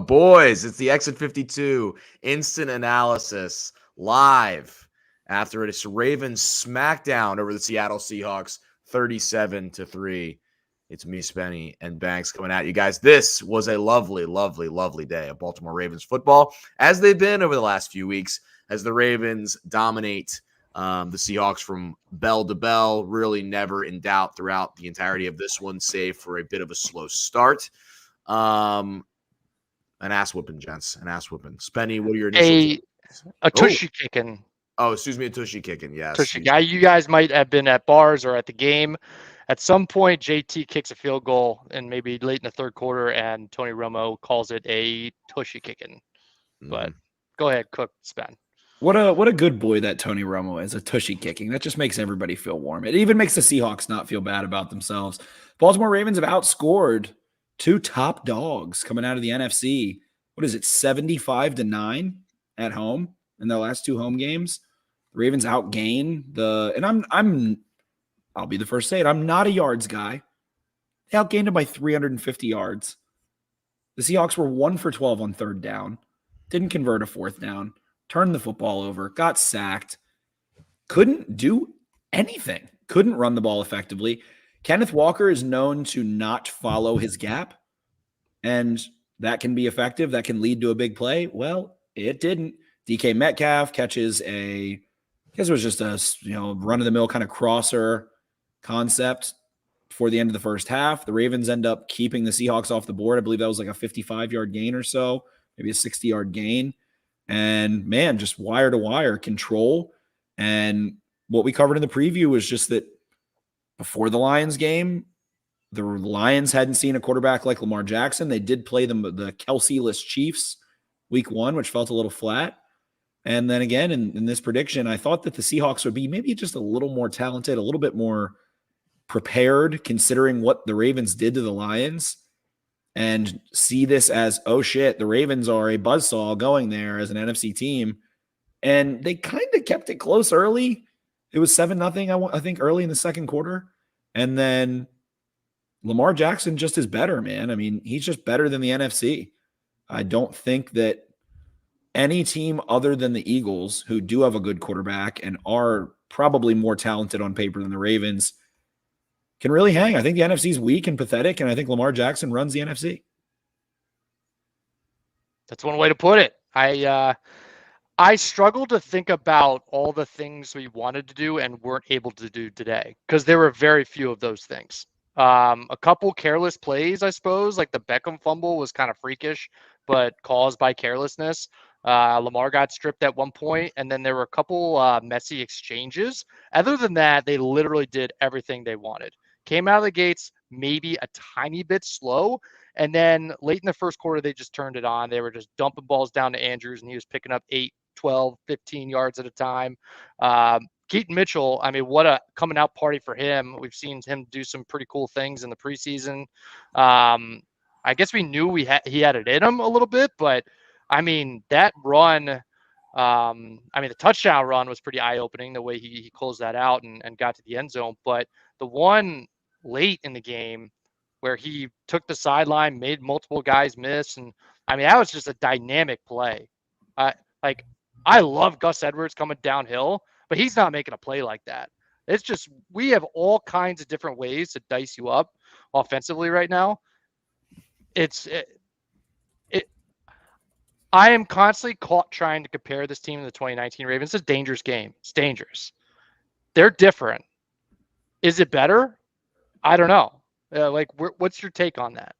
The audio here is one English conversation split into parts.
Boys, it's the Exit 52 instant analysis live after it's Ravens smackdown over the Seattle Seahawks 37-3. It's me, Spenny, and Banks coming at you guys. This was a lovely, lovely, lovely day of Baltimore Ravens football, as they've been over the last few weeks, as the Ravens dominate the Seahawks from bell to bell, really never in doubt throughout the entirety of this one, save for a bit of a slow start. An ass whooping, gents. An ass whooping. Spenny, what are your initial a tushy kicking? Oh, excuse me, a tushy kicking. Yes. Tushy guy. You guys might have been at bars or at the game. At some point, JT kicks a field goal, and maybe late in the third quarter, and Tony Romo calls it a tushy kicking. But go ahead, Cook, Spen. What a good boy that Tony Romo is, a tushy kicking. That just makes everybody feel warm. It even makes the Seahawks not feel bad about themselves. Baltimore Ravens have outscored two top dogs coming out of the NFC. What is it, 75-9 at home in their last two home games? The Ravens outgain and I'll be the first to say it. I'm not a yards guy. They outgained him by 350 yards. The Seahawks were 1 for 12 on third down. Didn't convert a fourth down. Turned the football over. Got sacked. Couldn't do anything. Couldn't run the ball effectively. Kenneth Walker is known to not follow his gap. And that can be effective. That can lead to a big play. Well, it didn't. DK Metcalf catches I guess it was just a run-of-the-mill kind of crosser concept before the end of the first half. The Ravens end up keeping the Seahawks off the board. I believe that was like a 55-yard gain or so, maybe a 60-yard gain. And, man, just wire-to-wire control. And what we covered in the preview was just that before the Lions game, the Lions hadn't seen a quarterback like Lamar Jackson. They did play the Kelsey-less Chiefs week 1, which felt a little flat. And then again, in this prediction, I thought that the Seahawks would be maybe just a little more talented, a little bit more prepared, considering what the Ravens did to the Lions, and see this as, oh shit, the Ravens are a buzzsaw going there as an NFC team. And they kind of kept it close early. It was 7-0, I think, early in the second quarter. And then Lamar Jackson just is better, man. I mean, he's just better than the NFC. I don't think that any team other than the Eagles, who do have a good quarterback and are probably more talented on paper than the Ravens, can really hang. I think the NFC is weak and pathetic, and I think Lamar Jackson runs the NFC. That's one way to put it. I struggle to think about all the things we wanted to do and weren't able to do today, because there were very few of those things. A couple careless plays, I suppose, like the Beckham fumble was kind of freakish, but caused by carelessness. Lamar got stripped at one point, and then there were a couple messy exchanges. Other than that, they literally did everything they wanted. Came out of the gates maybe a tiny bit slow, and then late in the first quarter, they just turned it on. They were just dumping balls down to Andrews, and he was picking up 8, 12, 15 yards at a time. Keaton Mitchell, I mean, what a coming out party for him. We've seen him do some pretty cool things in the preseason. I guess we knew he had it in him a little bit, but I mean, that run, the touchdown run was pretty eye-opening, the way he closed that out and got to the end zone. But the one late in the game where he took the sideline, made multiple guys miss, and I mean, that was just a dynamic play. I love Gus Edwards coming downhill, but he's not making a play like that. It's just, we have all kinds of different ways to dice you up offensively right now. I am constantly caught trying to compare this team to the 2019 Ravens. It's a dangerous game. It's dangerous. They're different. Is it better? I don't know. What's your take on that?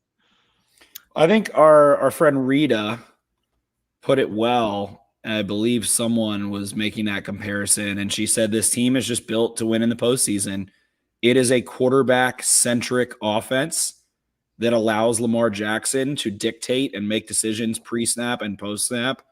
I think our friend Rita put it well. I believe someone was making that comparison, and she said this team is just built to win in the postseason. It is a quarterback-centric offense that allows Lamar Jackson to dictate and make decisions pre-snap and post-snap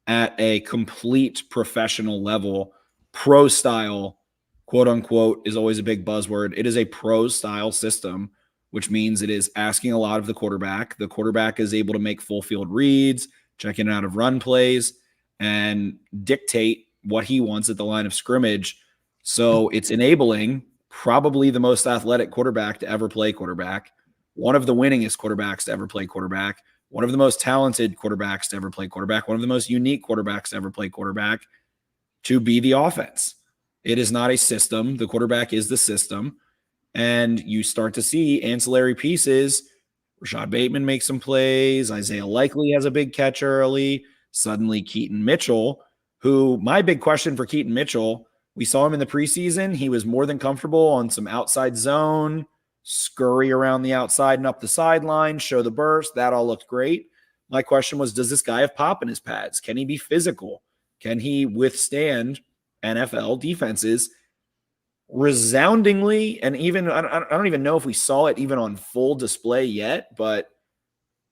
at a complete professional level. Pro-style, quote-unquote, is always a big buzzword. It is a pro-style system, which means it is asking a lot of the quarterback. The quarterback is able to make full-field reads, check in and out of run plays, and dictate what he wants at the line of scrimmage. So it's enabling probably the most athletic quarterback to ever play quarterback, one of the winningest quarterbacks to ever play quarterback, one of the most talented quarterbacks to ever play quarterback, one of the most unique quarterbacks to ever play quarterback, to be the offense. It is not a system. The quarterback is the system. And you start to see ancillary pieces. Rashad Bateman makes some plays. Isaiah Likely has a big catch early. Suddenly Keaton Mitchell, who my big question for Keaton Mitchell, we saw him in the preseason. He was more than comfortable on some outside zone, scurry around the outside and up the sideline, show the burst. That all looked great. My question was, does this guy have pop in his pads? Can he be physical? Can he withstand NFL defenses resoundingly? And even, I don't even know if we saw it even on full display yet, but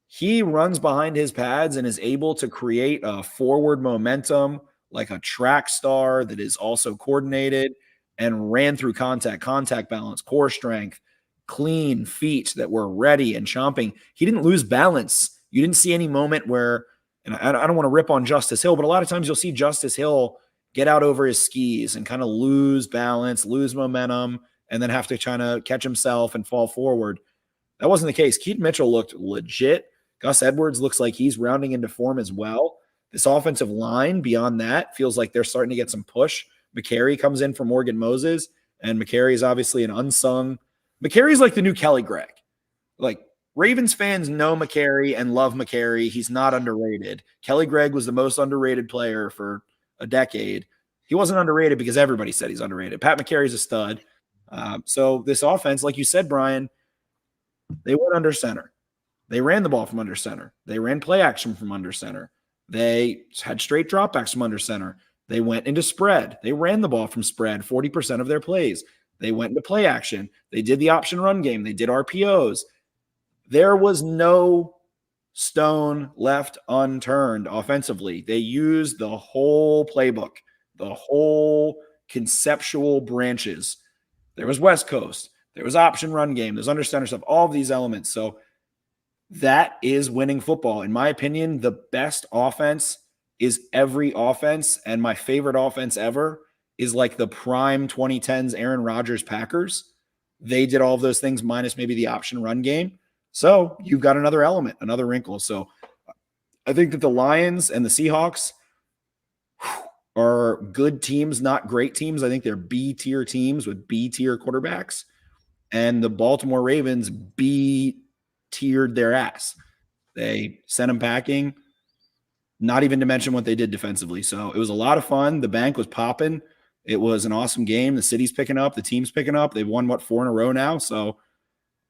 he runs behind his pads and is able to create a forward momentum like a track star that is also coordinated and ran through contact balance, core strength, clean feet that were ready and chomping. He didn't lose balance. You didn't see any moment where, and I don't want to rip on Justice Hill, but a lot of times you'll see Justice Hill get out over his skis and kind of lose balance, lose momentum, and then have to try to catch himself and fall forward. That wasn't the case. Keaton Mitchell looked legit. Gus Edwards looks like he's rounding into form as well. This offensive line beyond that feels like they're starting to get some push. McCary comes in for Morgan Moses, and McCary is obviously an unsung. McCary's like the new Kelly Gregg. Like, Ravens fans know McCary and love McCary. He's not underrated. Kelly Gregg was the most underrated player for a decade. He wasn't underrated because everybody said he's underrated. Pat McCary's a stud. So this offense, like you said, Brian, they went under center. They ran the ball from under center. They ran play action from under center. They had straight dropbacks from under center. They went into spread. They ran the ball from spread 40% of their plays. They went into play action. They did the option run game. They did RPOs. There was no stone left unturned offensively. They used the whole playbook, the whole conceptual branches. There was West Coast. There was option run game. There's under center stuff, all of these elements. So that is winning football. In my opinion, the best offense is every offense. And my favorite offense ever is like the prime 2010s Aaron Rodgers Packers. They did all of those things minus maybe the option run game. So you've got another element, another wrinkle. So I think that the Lions and the Seahawks are good teams, not great teams. I think they're B-tier teams with B-tier quarterbacks. And the Baltimore Ravens B-tiered their ass. They sent them packing, not even to mention what they did defensively. So it was a lot of fun. The bank was popping. It was an awesome game. The city's picking up. The team's picking up. They've won, 4 in a row now. So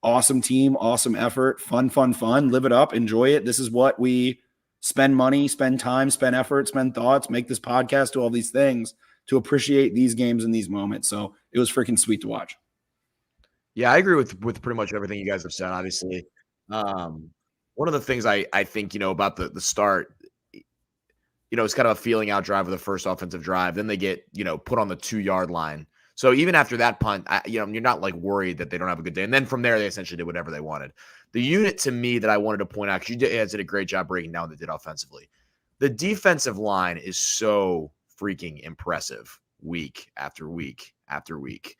awesome team, awesome effort, fun. Live it up, enjoy it. This is what we spend money, spend time, spend effort, spend thoughts, make this podcast, do all these things to appreciate these games and these moments. So it was freaking sweet to watch. Yeah, I agree with pretty much everything you guys have said, obviously. One of the things I think, about the start, it's kind of a feeling out drive of the first offensive drive. Then they get, put on the 2-yard line. So even after that punt, you're not like worried that they don't have a good day. And then from there, they essentially did whatever they wanted. The unit to me that I wanted to point out, because you guys did a great job breaking down what they did offensively. The defensive line is so freaking impressive week after week after week.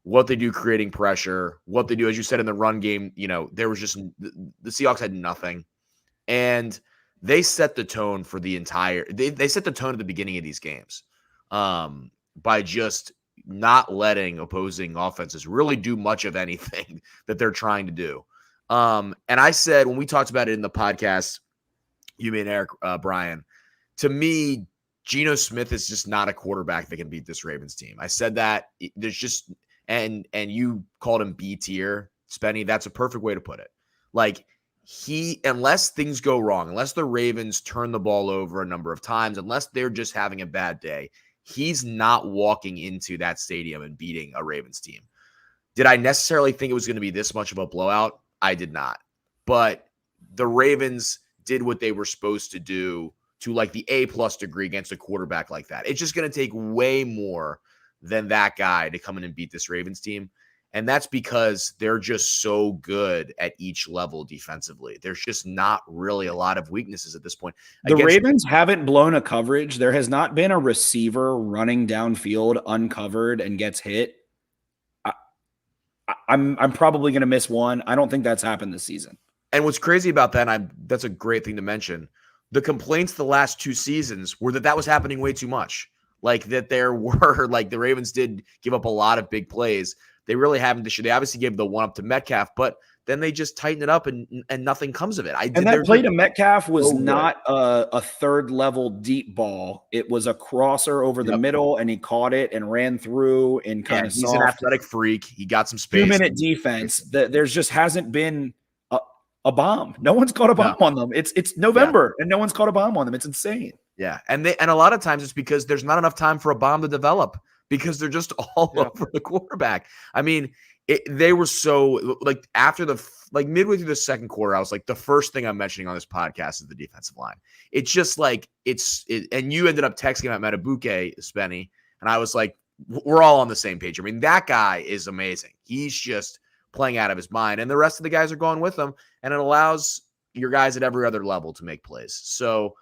What they do creating pressure, what they do, as you said, in the run game, there was just the Seahawks had nothing. And they set the tone for the entire they set the tone at the beginning of these games by just not letting opposing offenses really do much of anything that they're trying to do. And I said, when we talked about it in the podcast, you and Eric, Brian, to me, Geno Smith is just not a quarterback that can beat this Ravens team. I said that there's just, and you called him B tier, Spenny. That's a perfect way to put it. Like, unless things go wrong, unless the Ravens turn the ball over a number of times, unless they're just having a bad day, he's not walking into that stadium and beating a Ravens team. Did I necessarily think it was going to be this much of a blowout? I did not. But the Ravens did what they were supposed to do to like the A+ degree against a quarterback like that. It's just going to take way more than that guy to come in and beat this Ravens team. And that's because they're just so good at each level defensively. There's just not really a lot of weaknesses at this point. The Ravens haven't blown a coverage. There has not been a receiver running downfield uncovered and gets hit. I'm probably going to miss one. I don't think that's happened this season. And what's crazy about that, that's a great thing to mention. The complaints the last 2 seasons were that was happening way too much. Like that there were like the Ravens did give up a lot of big plays. They really haven't this year. They obviously gave the one up to Metcalf, but then they just tighten it up and nothing comes of it. And that play to Metcalf was not a third level deep ball. It was a crosser over the middle, and he caught it and ran through and kind of he's an athletic freak. He got some space. 2-minute defense. There's just hasn't been a bomb. No one's caught a bomb on them. It's November and no one's caught a bomb on them. It's insane. Yeah. And a lot of times it's because there's not enough time for a bomb to develop because they're just all over the quarterback. I mean, they were so like after midway through the second quarter, I was like, the first thing I'm mentioning on this podcast is the defensive line. It's just like and you ended up texting about Matabuke, Spenny, and I was like, we're all on the same page. I mean, that guy is amazing. He's just playing out of his mind, and the rest of the guys are going with him, and it allows your guys at every other level to make plays. So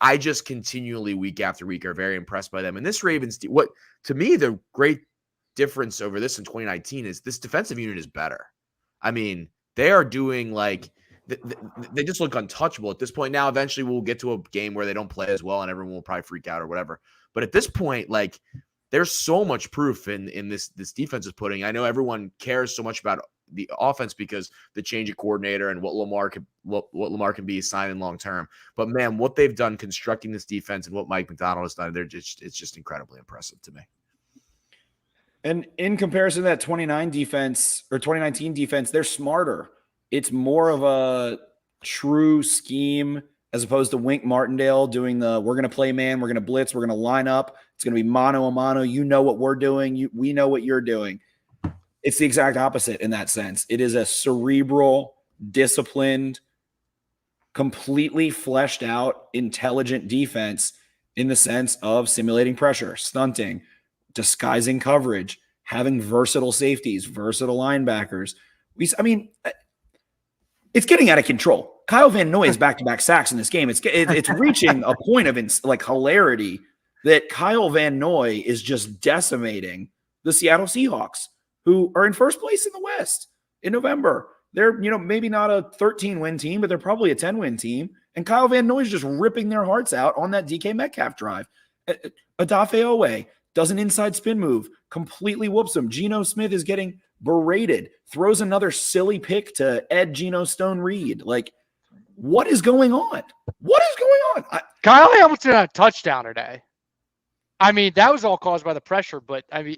I just continually week after week are very impressed by them. And this Ravens, what to me, the great difference over this in 2019 is this defensive unit is better. I mean, they are doing like they just look untouchable at this point. Now, eventually we'll get to a game where they don't play as well and everyone will probably freak out or whatever. But at this point, like there's so much proof in this defense is putting. I know everyone cares so much about the offense because the change of coordinator and what Lamar can be signing long term. But man, what they've done constructing this defense and what Mike McDonald has done, it's just incredibly impressive to me. And in comparison to that 2019 defense, they're smarter. It's more of a true scheme as opposed to Wink Martindale doing we're going to play man, we're going to blitz, we're going to line up. It's going to be mano a mano. You know what we're doing. We know what you're doing. It's the exact opposite in that sense. It is a cerebral, disciplined, completely fleshed out, intelligent defense in the sense of simulating pressure, stunting, disguising coverage, having versatile safeties, versatile linebackers. It's getting out of control. Kyle Van Noy is back-to-back sacks in this game. It's reaching a point of hilarity that Kyle Van Noy is just decimating the Seattle Seahawks, who are in first place in the West in November. They're, maybe not a 13-win team, but they're probably a 10-win team. And Kyle Van Noy is just ripping their hearts out on that DK Metcalf drive. Odafe Owe does an inside spin move, completely whoops him. Geno Smith is getting berated, throws another silly pick to Geno Stone Reed. Like, what is going on? What is going on? Kyle Hamilton had a touchdown today. I mean, that was all caused by the pressure, but I mean,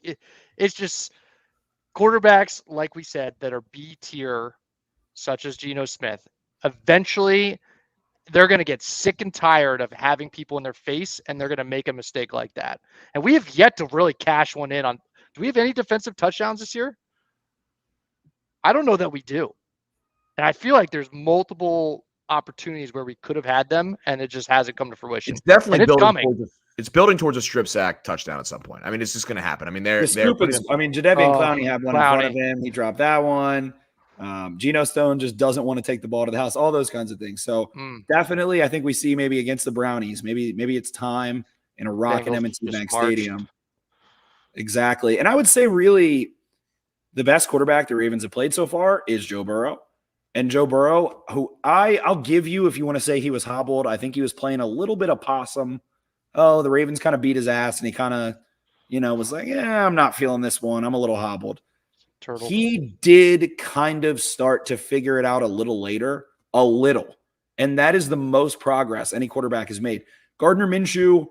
it's just quarterbacks, like we said, that are B tier, such as Geno Smith. Eventually, they're going to get sick and tired of having people in their face, and they're going to make a mistake like that. And we have yet to really cash one in on. Do we have any defensive touchdowns this year? I don't know that we do. And I feel like there's multiple opportunities where we could have had them, and it just hasn't come to fruition. It's definitely building towards a strip sack touchdown at some point. I mean, it's just going to happen. I mean, Jadeveon Clowney had one in front of him. He dropped that one. Geno Stone just doesn't want to take the ball to the house, all those kinds of things. So definitely, I think we see maybe against the Brownies, maybe it's time in a rocking M&T Bank Stadium. Exactly. And I would say really the best quarterback the Ravens have played so far is Joe Burrow. And Joe Burrow, who I'll give you if you want to say he was hobbled. I think he was playing a little bit of possum. Oh, the Ravens kind of beat his ass, and he kind of, was like, yeah, I'm not feeling this one. I'm a little hobbled. Turtle. He did kind of start to figure it out a little later, and that is the most progress any quarterback has made. Gardner Minshew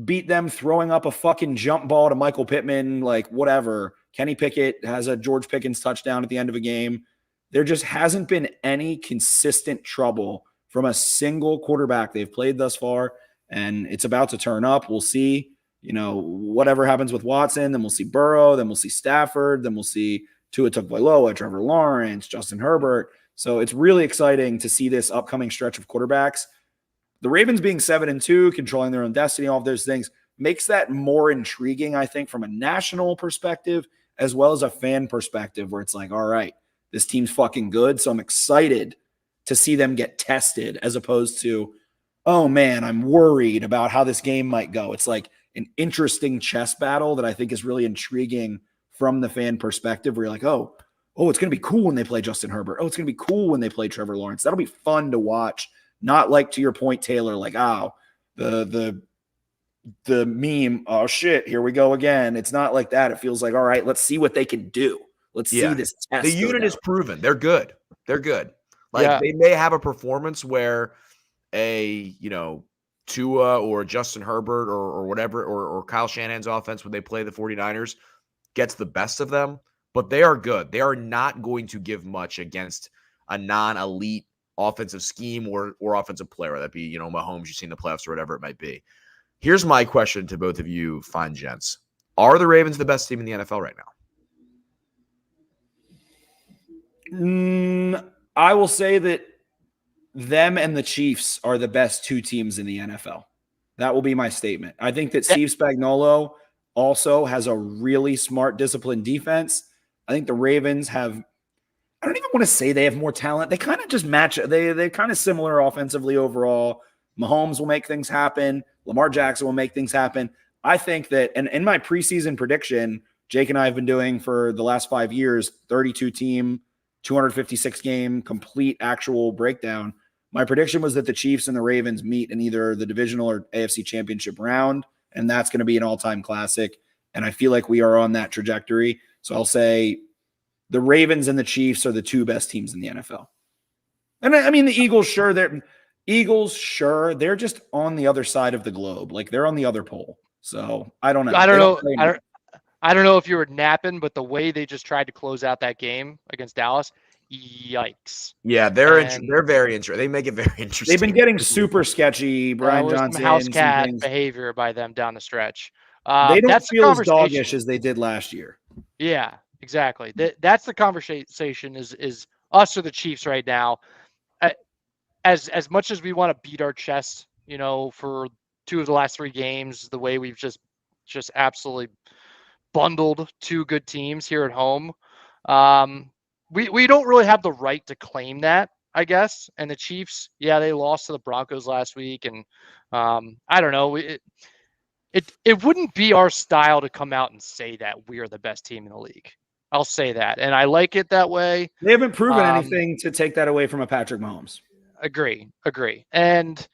beat them throwing up a fucking jump ball to Michael Pittman, like whatever. Kenny Pickett has a George Pickens touchdown at the end of a game. There just hasn't been any consistent trouble from a single quarterback they've played thus far, and it's about to turn up. We'll see. Whatever happens with Watson, then we'll see Burrow, then we'll see Stafford, then we'll see Tua Tagovailoa, Trevor Lawrence, Justin Herbert. So it's really exciting to see this upcoming stretch of quarterbacks. The Ravens being 7-2, controlling their own destiny, all of those things makes that more intriguing, I think, from a national perspective as well as a fan perspective, where it's like, all right, this team's fucking good. So I'm excited to see them get tested as opposed to, oh man, I'm worried about how this game might go. It's like an interesting chess battle that I think is really intriguing from the fan perspective, where you're like, oh, oh, it's going to be cool when they play Justin Herbert. Oh, it's going to be cool when they play Trevor Lawrence. That'll be fun to watch. Not like, to your point, Taylor, like, oh, the meme, oh shit, here we go again. It's not like that. It feels like, all right, let's see what they can do. Let's see this test. The unit is proven. They're good. They're good. Yeah. They may have a performance where a, Tua or Justin Herbert or whatever, or Kyle Shanahan's offense when they play the 49ers gets the best of them, but they are good. They are not going to give much against a non-elite offensive scheme or offensive player, whether that be, Mahomes you've seen the playoffs or whatever it might be. Here's my question to both of you fine gents. Are the Ravens the best team in the NFL right now? I will say that them and the Chiefs are the best two teams in the NFL. That will be my statement. I think that Steve Spagnuolo also has a really smart, disciplined defense. I think the Ravens have, I don't even want to say they have more talent. They kind of just match. They're kind of similar offensively overall. Mahomes will make things happen. Lamar Jackson will make things happen. I think that, and in my preseason prediction, Jake and I have been doing for the last 5 years, 32 team, 256 game, complete actual breakdown. My prediction was that the Chiefs and the Ravens meet in either the divisional or AFC championship round, and that's going to be an all-time classic. And I feel like we are on that trajectory. So I'll say the Ravens and the Chiefs are the two best teams in the NFL. And I mean, the Eagles, sure, they're just on the other side of the globe. Like, they're on the other pole. So I don't know. I don't know if you were napping, but the way they just tried to close out that game against Dallas, yikes. Yeah, they're very interesting. They make it very interesting. They've been getting super sketchy. Brian Johnson, house cat behavior by them down the stretch. They don't feel as doggish as they did last year. Yeah, exactly. That's the conversation is us or the Chiefs right now. As much as we want to beat our chest, for 2 of the last 3 games, the way we've just absolutely bundled 2 good teams here at home. We don't really have the right to claim that, I guess. And the Chiefs, they lost to the Broncos last week. And I don't know. It wouldn't be our style to come out and say that we are the best team in the league. I'll say that. And I like it that way. They haven't proven anything to take that away from a Patrick Mahomes. Agree. And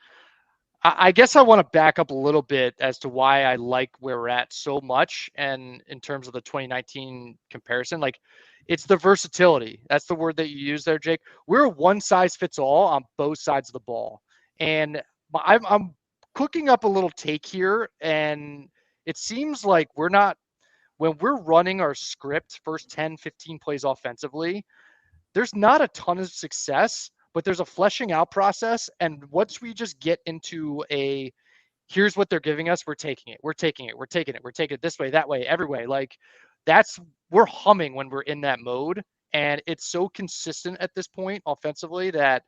I guess I want to back up a little bit as to why I like where we're at so much. And in terms of the 2019 comparison, like, it's the versatility. That's the word that you use there, Jake. We're one size fits all on both sides of the ball. And I'm cooking up a little take here. And it seems like when we're running our script, first 10, 15 plays offensively, there's not a ton of success, but there's a fleshing out process. And once we just get into here's what they're giving us, we're taking it this way, that way, every way. Like, we're humming when we're in that mode. And it's so consistent at this point offensively that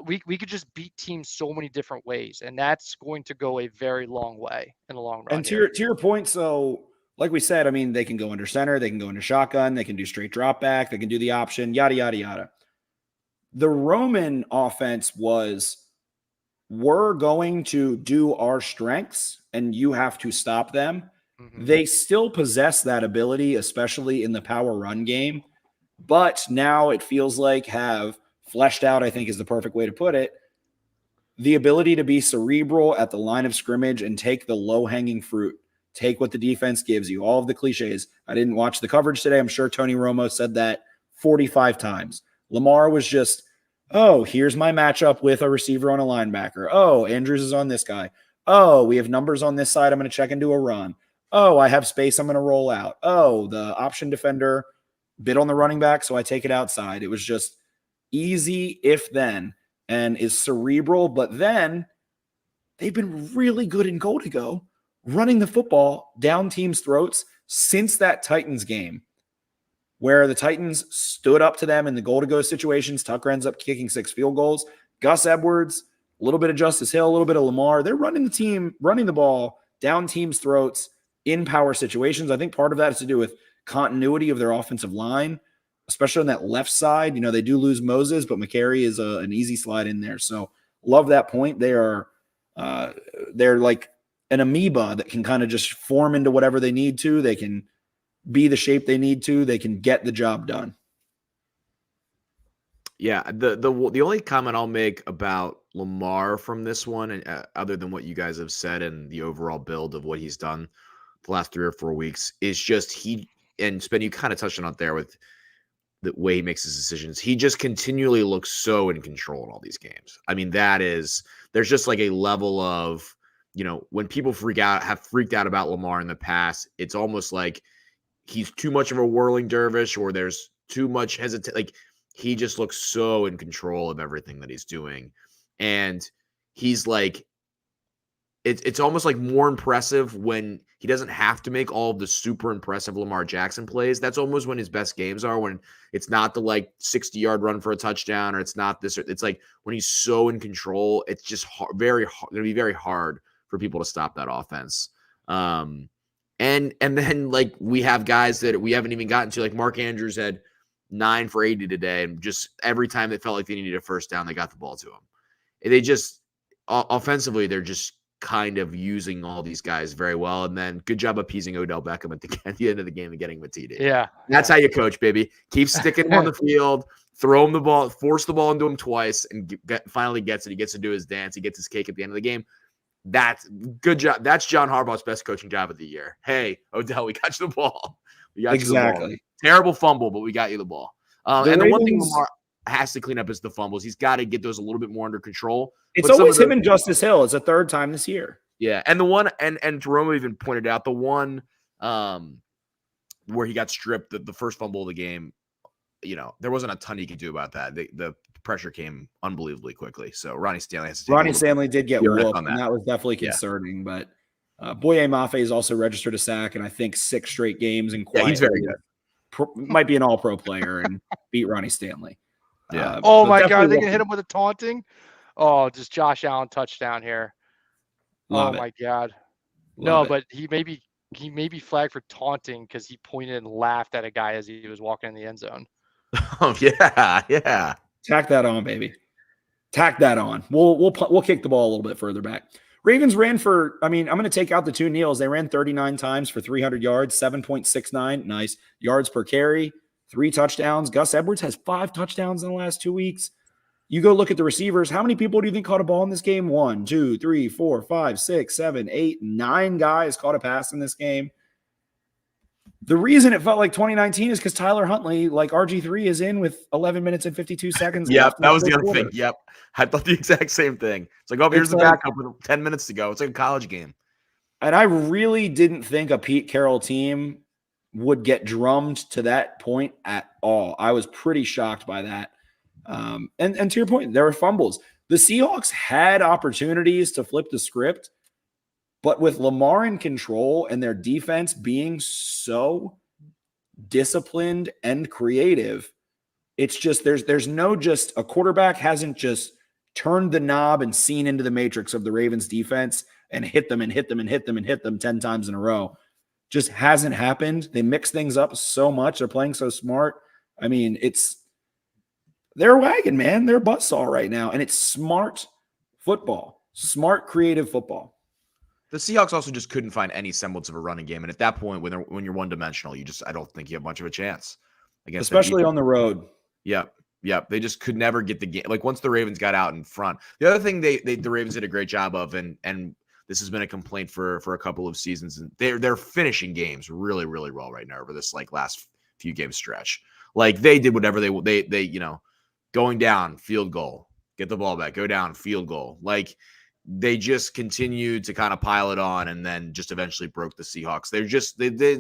we could just beat teams so many different ways. And that's going to go a very long way in the long run. And to your point, so like we said, I mean, they can go under center, they can go into shotgun, they can do straight drop back, they can do the option, yada, yada, yada. The Roman offense we're going to do our strengths and you have to stop them. Mm-hmm. They still possess that ability, especially in the power run game, but now it feels like have fleshed out, I think is the perfect way to put it, the ability to be cerebral at the line of scrimmage and take the low-hanging fruit, take what the defense gives you, all of the cliches. I didn't watch the coverage today. I'm sure Tony Romo said that 45 times. Lamar was just, oh, here's my matchup with a receiver on a linebacker. Oh, Andrews is on this guy. Oh, we have numbers on this side. I'm going to check into a run. Oh, I have space. I'm going to roll out. Oh, the option defender bit on the running back, so I take it outside. It was just easy if then, and is cerebral. But then they've been really good in goal to go, running the football down teams' throats since that Titans game, where the Titans stood up to them in the goal-to-go situations. Tucker ends up kicking 6 field goals. Gus Edwards, a little bit of Justice Hill, a little bit of Lamar. They're running the ball down teams' throats in power situations. I think part of that has to do with continuity of their offensive line, especially on that left side. They do lose Moses, but McCary is an easy slide in there. So love that point. They're like an amoeba that can kind of just form into whatever they need to. They can be the shape they need to, they can get the job done. Yeah, the only comment I'll make about Lamar from this one, and other than what you guys have said and the overall build of what he's done the last 3 or 4 weeks, is just and Spen, you kind of touched on it there with the way he makes his decisions. He just continually looks so in control in all these games. I mean, there's just like a level of, when people have freaked out about Lamar in the past, it's almost like he's too much of a whirling dervish, or there's too much hesitation. Like, he just looks so in control of everything that he's doing. And he's like, it's almost like more impressive when he doesn't have to make all of the super impressive Lamar Jackson plays. That's almost when his best games are, when it's not the 60-yard run for a touchdown, or it's not this. It's like when he's so in control, it's just going to be very hard for people to stop that offense. And then we have guys that we haven't even gotten to, like Mark Andrews had 9 for 80 today, and just every time they felt like they needed a first down, they got the ball to him. And they just offensively, they're just kind of using all these guys very well. And then good job appeasing Odell Beckham at the end of the game and getting him a TD. Yeah. That's how you coach, baby. Keep sticking him on the field, throw him the ball, force the ball into him twice, and finally gets it. He gets to do his dance. He gets his cake at the end of the game. That's good job. That's John Harbaugh's best coaching job of the year. Hey, Odell, we got you the ball. We got you the ball. Terrible fumble, but we got you the ball. And the one thing Lamar has to clean up is the fumbles. He's got to get those a little bit more under control. It's always him and Justice Hill. It's a third time this year. Yeah, and the one and Jerome even pointed out the one where he got stripped, the first fumble of the game. There wasn't a ton he could do about that. The pressure came unbelievably quickly. So Ronnie Stanley has to. Ronnie Stanley did get whooped, and that was definitely concerning. Yeah. But Boye Mafe has also registered a sack, and I think 6 straight games. And he's very good. Might be an All-Pro player and beat Ronnie Stanley. Yeah. Oh my God, they can hit him with a taunting. Oh, just Josh Allen touchdown here. My God. But he may be flagged for taunting because he pointed and laughed at a guy as he was walking in the end zone. Oh yeah. Tack that on, baby. Tack that on. We'll kick the ball a little bit further back. Ravens ran for, I'm going to take out the 2 kneels. They ran 39 times for 300 yards, 7.69 nice yards per carry, 3 touchdowns. Gus Edwards has 5 touchdowns in the last 2 weeks. You go look at the receivers. How many people do you think caught a ball in this game? 1, 2, 3, 4, 5, 6, 7, 8, 9 guys caught a pass in this game. The reason it felt like 2019 is because Tyler Huntley, like RG3, is in with 11 minutes and 52 seconds. Yep, that was the other thing. Yep. I thought the exact same thing. It's like, here's the backup with 10 minutes to go. It's like a college game. And I really didn't think a Pete Carroll team would get drummed to that point at all. I was pretty shocked by that. And to your point, there were fumbles. The Seahawks had opportunities to flip the script, but with Lamar in control and their defense being so disciplined and creative, it's just there's no just a quarterback hasn't just turned the knob and seen into the matrix of the Ravens defense and hit them 10 times in a row. Just hasn't happened. They mix things up so much. They're playing so smart. I mean, they're a wagon, man. They're a buzzsaw right now. And it's smart football, smart, creative football. The Seahawks also just couldn't find any semblance of a running game. And at that point, when you're one-dimensional, I don't think you have much of a chance. Especially on the road. Yep. They just could never get the game. Like, once the Ravens got out in front. The other thing the Ravens did a great job of, and this has been a complaint for a couple of seasons, and they're finishing games really, really well right now over this last few game stretch. Like, they did whatever they going down, field goal, get the ball back, go down, field goal. Like, they just continued to kind of pile it on, and then just eventually broke the Seahawks. They're just they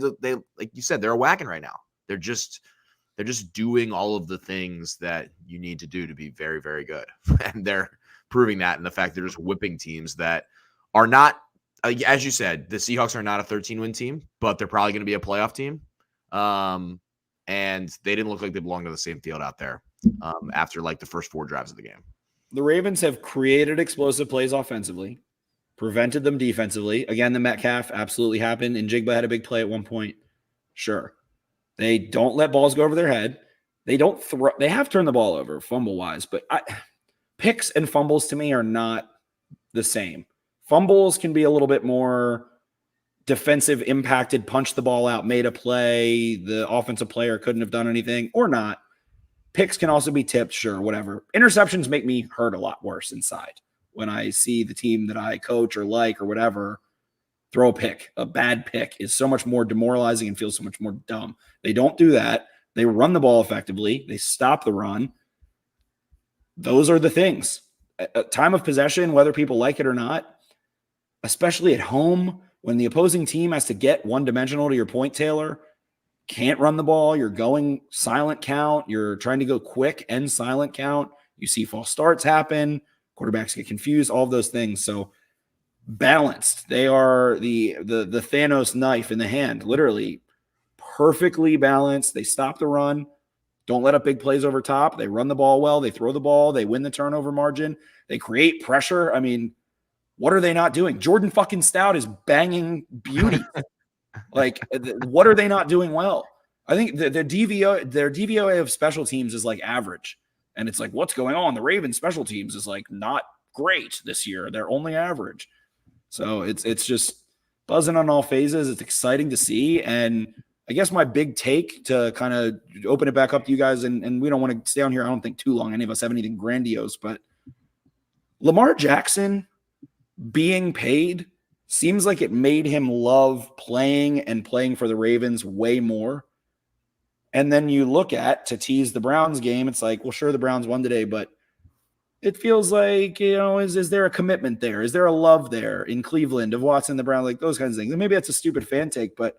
like you said, they're a wagon right now. They're just doing all of the things that you need to do to be very, very good, and they're proving that in the fact they're just whipping teams that are not, as you said, the Seahawks are not a 13-win team, but they're probably going to be a playoff team. And they didn't look like they belonged to the same field out there after the first 4 drives of the game. The Ravens have created explosive plays offensively, prevented them defensively. Again, the Metcalf absolutely happened, and Jigba had a big play at one point. Sure. They don't let balls go over their head. They don't throw. They have turned the ball over fumble-wise, but picks and fumbles to me are not the same. Fumbles can be a little bit more defensive impacted, punched the ball out, made a play, the offensive player couldn't have done anything or not. Picks can also be tipped, sure, whatever. Interceptions make me hurt a lot worse inside when I see the team that I coach or like or whatever throw a pick. A bad pick is so much more demoralizing and feels so much more dumb. They don't do that. They run the ball effectively. They stop the run. Those are the things. At time of possession, whether people like it or not, especially at home, when the opposing team has to get one-dimensional, to your point, Taylor, can't run the ball, you're going silent count, you're trying to go quick and silent count, you see false starts happen, quarterbacks get confused, all of those things. So balanced. They are the Thanos knife in the hand, literally perfectly balanced. They stop the run, don't let up big plays over top. They run the ball well, they throw the ball, they win the turnover margin, they create pressure. I mean, what are they not doing? Jordan fucking Stout is banging beauty. Like, what are they not doing well? I think their DVOA of special teams is like average. And it's like, what's going on? The Ravens special teams is like not great this year. They're only average. So it's just buzzing on all phases. It's exciting to see. And I guess my big take to kind of open it back up to you guys, and we don't want to stay on here, I don't think, too long. Any of us have anything grandiose, but Lamar Jackson being paid seems like it made him love playing and playing for the Ravens way more. And then you look at, to tease the Browns game, it's like, well, sure, the Browns won today, but it feels like, is there a commitment there? Is there a love there in Cleveland of Watson, the Browns, like those kinds of things? And maybe that's a stupid fan take, but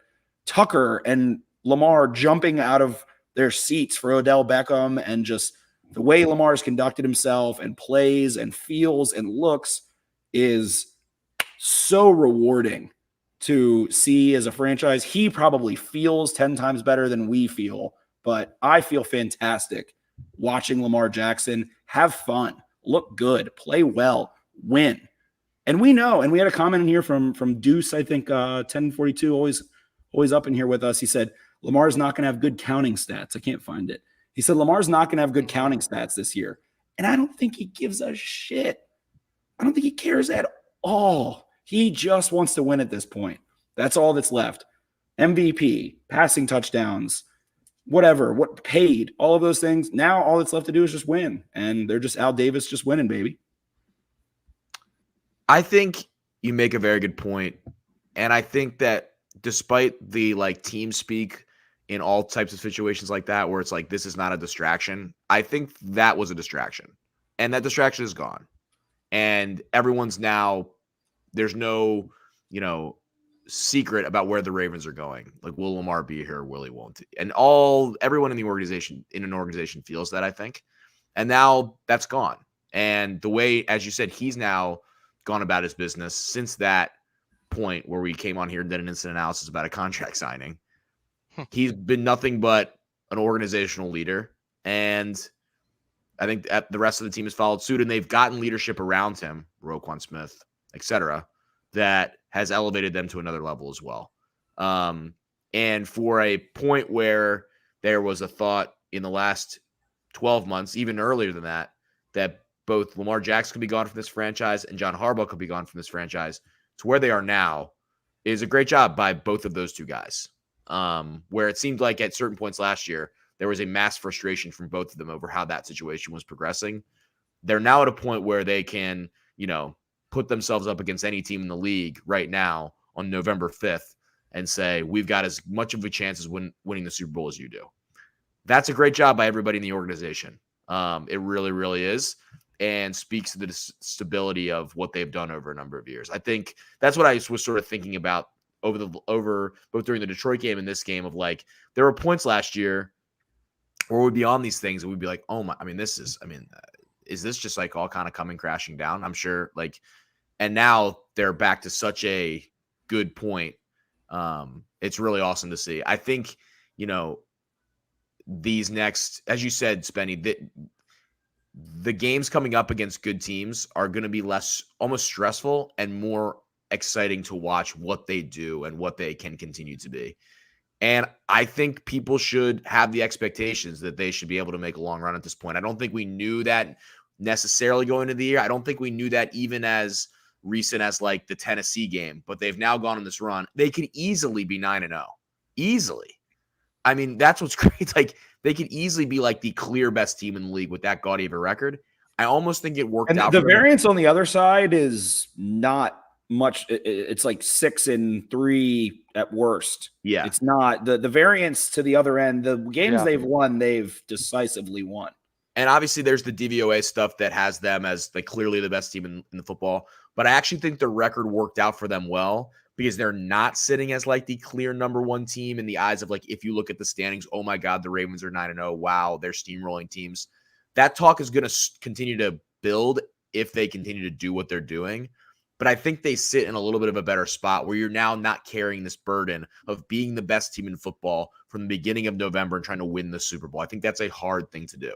Tucker and Lamar jumping out of their seats for Odell Beckham and just the way Lamar's conducted himself and plays and feels and looks is so rewarding to see as a franchise. He probably feels 10 times better than we feel, but I feel fantastic watching Lamar Jackson have fun, look good, play well, win. And we know, and we had a comment in here from Deuce, I think 1042, always up in here with us. He said, Lamar's not going to have good counting stats. I can't find it. He said, Lamar's not going to have good counting stats this year. And I don't think he gives a shit. I don't think he cares at all. He just wants to win at this point. That's all that's left. MVP, passing touchdowns, whatever, what paid, all of those things. Now all that's left to do is just win. And they're just Al Davis just winning, baby. I think you make a very good point. And I think that despite the team speak in all types of situations like that, where it's like, this is not a distraction, I think that was a distraction. And that distraction is gone. And everyone's now, there's no, secret about where the Ravens are going. Like, will Lamar be here? Will he won't? And everyone in an organization feels that, I think. And now that's gone. And the way, as you said, he's now gone about his business since that point where we came on here and did an instant analysis about a contract signing. He's been nothing but an organizational leader. And I think the rest of the team has followed suit, and they've gotten leadership around him, Roquan Smith, etc., that has elevated them to another level as well. And for a point where there was a thought in the last 12 months, even earlier than that, that both Lamar Jackson could be gone from this franchise and John Harbaugh could be gone from this franchise, to where they are now is a great job by both of those two guys. Where it seemed like at certain points last year, there was a mass frustration from both of them over how that situation was progressing. They're now at a point where they can, put themselves up against any team in the league right now on November 5th and say, we've got as much of a chance as winning the Super Bowl as you do. That's a great job by everybody in the organization. It really, really is, and speaks to the stability of what they've done over a number of years. I think that's what I was sort of thinking about over both during the Detroit game and this game of there were points last year where we'd be on these things and we'd be like, oh my, is this just all kind of coming crashing down? I'm sure and now they're back to such a good point. It's really awesome to see. I think, these next, as you said, Spenny, the games coming up against good teams are going to be less almost stressful and more exciting to watch what they do and what they can continue to be. And I think people should have the expectations that they should be able to make a long run at this point. I don't think we knew that necessarily going into the year. I don't think we knew that even as recent as like the Tennessee game, but they've now gone on this run. They could easily be 9-0. Easily. I mean, that's what's great. Like, they could easily be like the clear best team in the league with that gaudy of a record. I almost think it worked out. The variance on the other side is not much. It's like 6-3 at worst. Yeah. It's not the variance to the other end. The games they've won, they've decisively won. And obviously there's the DVOA stuff that has them as like clearly the best team in the football. But I actually think the record worked out for them well because they're not sitting as like the clear number one team in the eyes of like, if you look at the standings, oh my God, the Ravens are 9-0. Wow, they're steamrolling teams. That talk is going to continue to build if they continue to do what they're doing. But I think they sit in a little bit of a better spot where you're now not carrying this burden of being the best team in football from the beginning of November and trying to win the Super Bowl. I think that's a hard thing to do.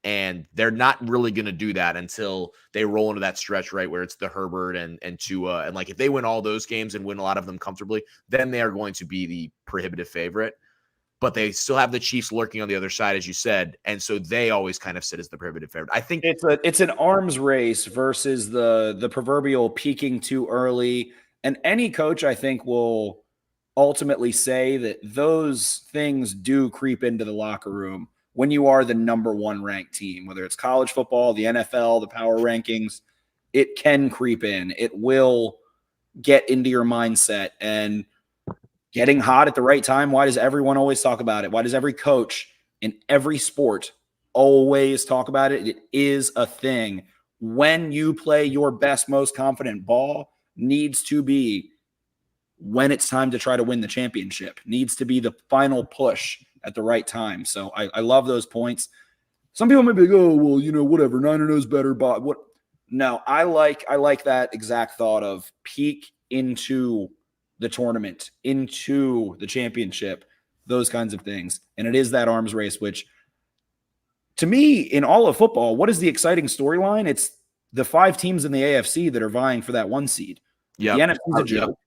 And they're not really going to do that until they roll into that stretch, right, where it's the Herbert and Tua. And like if they win all those games and win a lot of them comfortably, then they are going to be the prohibitive favorite. But they still have the Chiefs lurking on the other side, as you said, and so they always kind of sit as the prohibitive favorite. I think it's an arms race versus the proverbial peaking too early. And any coach, I think, will ultimately say that those things do creep into the locker room when you are the number one ranked team, whether it's college football, the NFL, the power rankings. It can creep in. It will get into your mindset and getting hot at the right time. Why does everyone always talk about it? Why does every coach in every sport always talk about it? It is a thing. When you play your best, most confident ball, needs to be when it's time to try to win the championship. Needs to be the final push at the right time. So I love those points. Some people might be like, oh, well, you know, whatever, 9-0 is better, but what? No, I like that exact thought of peak into the tournament, into the championship, those kinds of things. And it is that arms race, which to me, in all of football, what is the exciting storyline? It's the 5 teams in the AFC that are vying for that 1 seed. Yep. The NFC's a joke.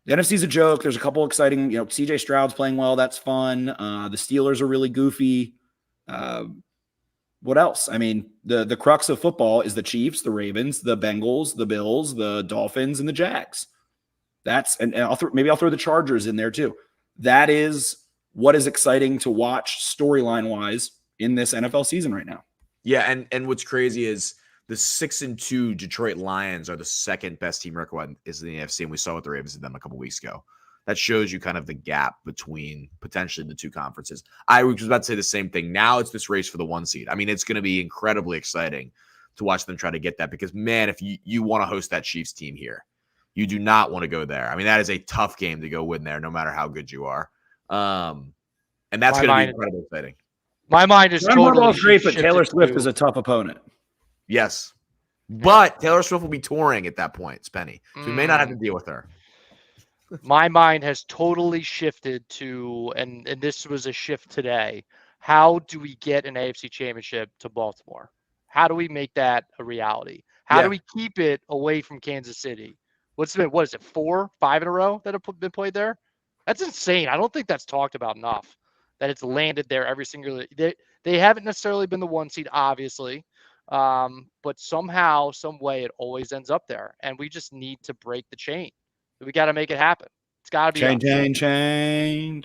The NFC's a joke. There's a couple exciting, you know, CJ Stroud's playing well. That's fun. The Steelers are really goofy. What else? I mean, the crux of football is the Chiefs, the Ravens, the Bengals, the Bills, the Dolphins, and the Jags. And I'll throw the Chargers in there too. That is what is exciting to watch storyline wise in this NFL season right now. Yeah, and what's crazy is the 6-2 Detroit Lions are the second best team record is in the AFC, and we saw what the Ravens did them a couple weeks ago. That shows you kind of the gap between potentially the two conferences. I was about to say the same thing. Now it's this race for the 1 seed. I mean, it's going to be incredibly exciting to watch them try to get that because, man, if you want to host that Chiefs team here, you do not want to go there. I mean, that is a tough game to go win there, no matter how good you are. And that's going to be incredibly exciting. My mind is totally great, but Taylor Swift is a tough opponent. Yes. But Taylor Swift will be touring at that point, Spenny. So we may not have to deal with her. My mind has totally shifted to, and this was a shift today. How do we get an AFC championship to Baltimore? How do we make that a reality? How do we keep it away from Kansas City? What is it, 4, 5 in a row that have been played there? That's insane. I don't think that's talked about enough, that it's landed there every single – they haven't necessarily been the 1 seed, obviously, but somehow, some way, it always ends up there. And we just need to break the chain. We got to make it happen. It's got to be chain.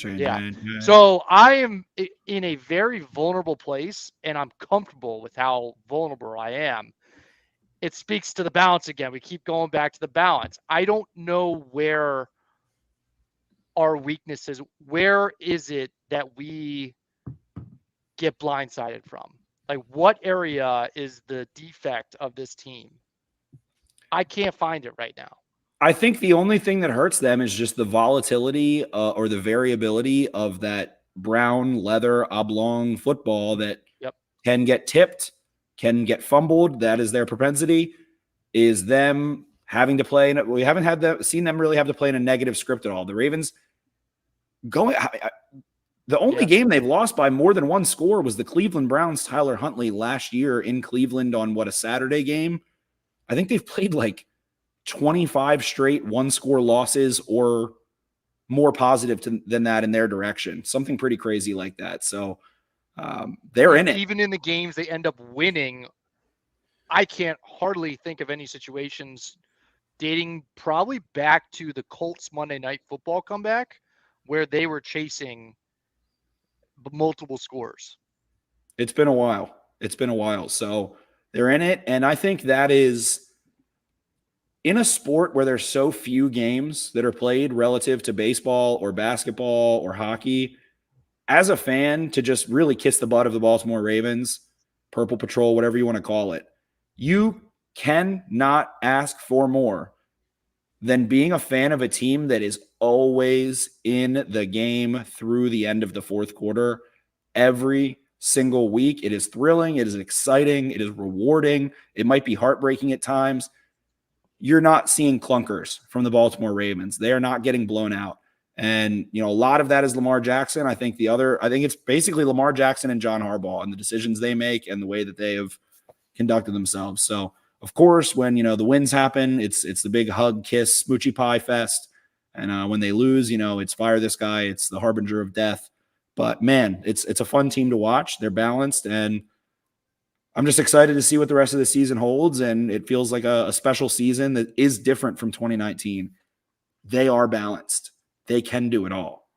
So I am in a very vulnerable place, and I'm comfortable with how vulnerable I am. It speaks to the balance again. We keep going back to the balance. I don't know where our weakness is. Where is it that we get blindsided from? Like, what area is the defect of this team? I can't find it right now. I think the only thing that hurts them is just the volatility or the variability of that brown leather oblong football that can get tipped, can get fumbled. That is their propensity. Is them having to play. We haven't seen them really have to play in a negative script at all. The Ravens the only game they've lost by more than 1 score was the Cleveland Browns' Tyler Huntley last year in Cleveland on a Saturday game. I think they've played like 25 straight 1-score losses or more positive than that in their direction. Something pretty crazy like that. So they're in it. Even in the games they end up winning, I can't hardly think of any situations dating probably back to the Colts Monday Night Football comeback where they were chasing multiple scores. It's been a while. So they're in it. And I think that is in a sport where there's so few games that are played relative to baseball or basketball or hockey, as a fan, to just really kiss the butt of the Baltimore Ravens, Purple Patrol, whatever you want to call it, you cannot ask for more than being a fan of a team that is always in the game through the end of the fourth quarter every single week. It is thrilling. It is exciting. It is rewarding. It might be heartbreaking at times. You're not seeing clunkers from the Baltimore Ravens. They are not getting blown out. And, a lot of that is Lamar Jackson. I think it's basically Lamar Jackson and John Harbaugh and the decisions they make and the way that they have conducted themselves. So, of course, when, the wins happen, it's the big hug, kiss, smoochy pie fest. And when they lose, it's fire this guy. It's the harbinger of death. But, man, it's a fun team to watch. They're balanced. And I'm just excited to see what the rest of the season holds. And it feels like a special season that is different from 2019. They are balanced. They can do it all.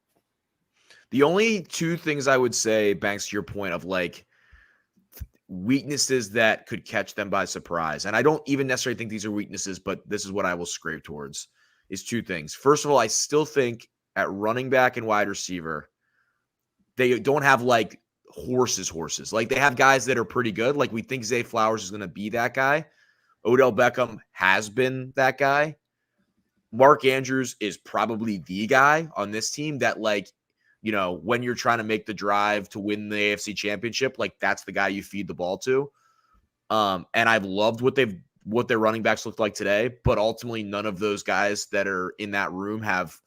The only two things I would say, Banks, to your point of weaknesses that could catch them by surprise, and I don't even necessarily think these are weaknesses, but this is what I will scrape towards, is two things. First of all, I still think at running back and wide receiver, they don't have horses. Like, they have guys that are pretty good. Like, we think Zay Flowers is going to be that guy. Odell Beckham has been that guy. Mark Andrews is probably the guy on this team that, when you're trying to make the drive to win the AFC Championship, that's the guy you feed the ball to. And I've loved what their running backs looked like today, but ultimately none of those guys that are in that room have,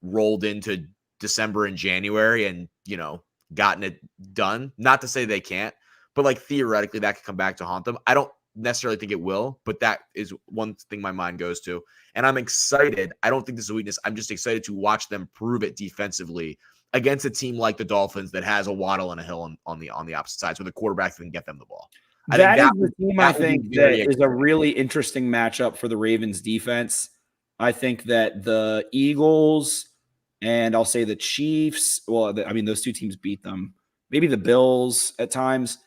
rolled into December and January and, gotten it done. Not to say they can't, but theoretically that could come back to haunt them. I don't necessarily think it will, but that is one thing my mind goes to. And I'm excited. I don't think this is a weakness. I'm just excited to watch them prove it defensively against a team like the Dolphins that has a Waddle and a Hill on the opposite sides, where the quarterback can get them the ball. That is the team I think that is a really interesting matchup for the Ravens defense. I think that the Eagles and I'll say the Chiefs, those two teams beat them. Maybe the Bills at times.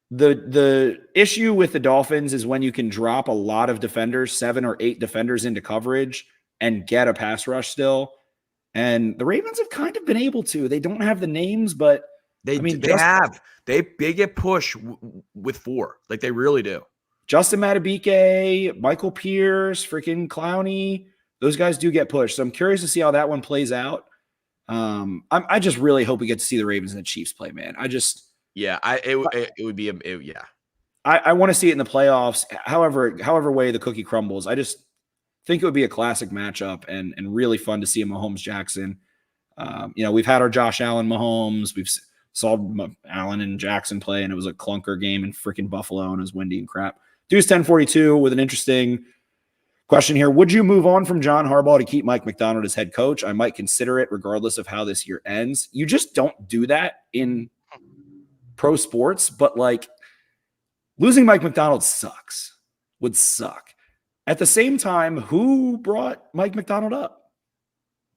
The issue with the Dolphins is when you can drop a lot of defenders, 7 or 8 defenders into coverage and get a pass rush still. And the Ravens have kind of been able to. They don't have the names, but they get push with 4. They really do. Justin Madubuike, Michael Pierce, freaking Clowney, those guys do get pushed. So I'm curious to see how that one plays out. I just really hope we get to see the Ravens and the Chiefs play, man. It would be I want to see it in the playoffs. However way the cookie crumbles, I just think it would be a classic matchup and really fun to see a Mahomes Jackson. We've had our Josh Allen Mahomes. We've saw Allen and Jackson play, and it was a clunker game in freaking Buffalo, and it was windy and crap. Deuce 1042 with an interesting question here. Would you move on from John Harbaugh to keep Mike Macdonald as head coach? I might consider it regardless of how this year ends. You just don't do that in pro sports, but losing Mike Macdonald would suck. At the same time, who brought Mike Macdonald up?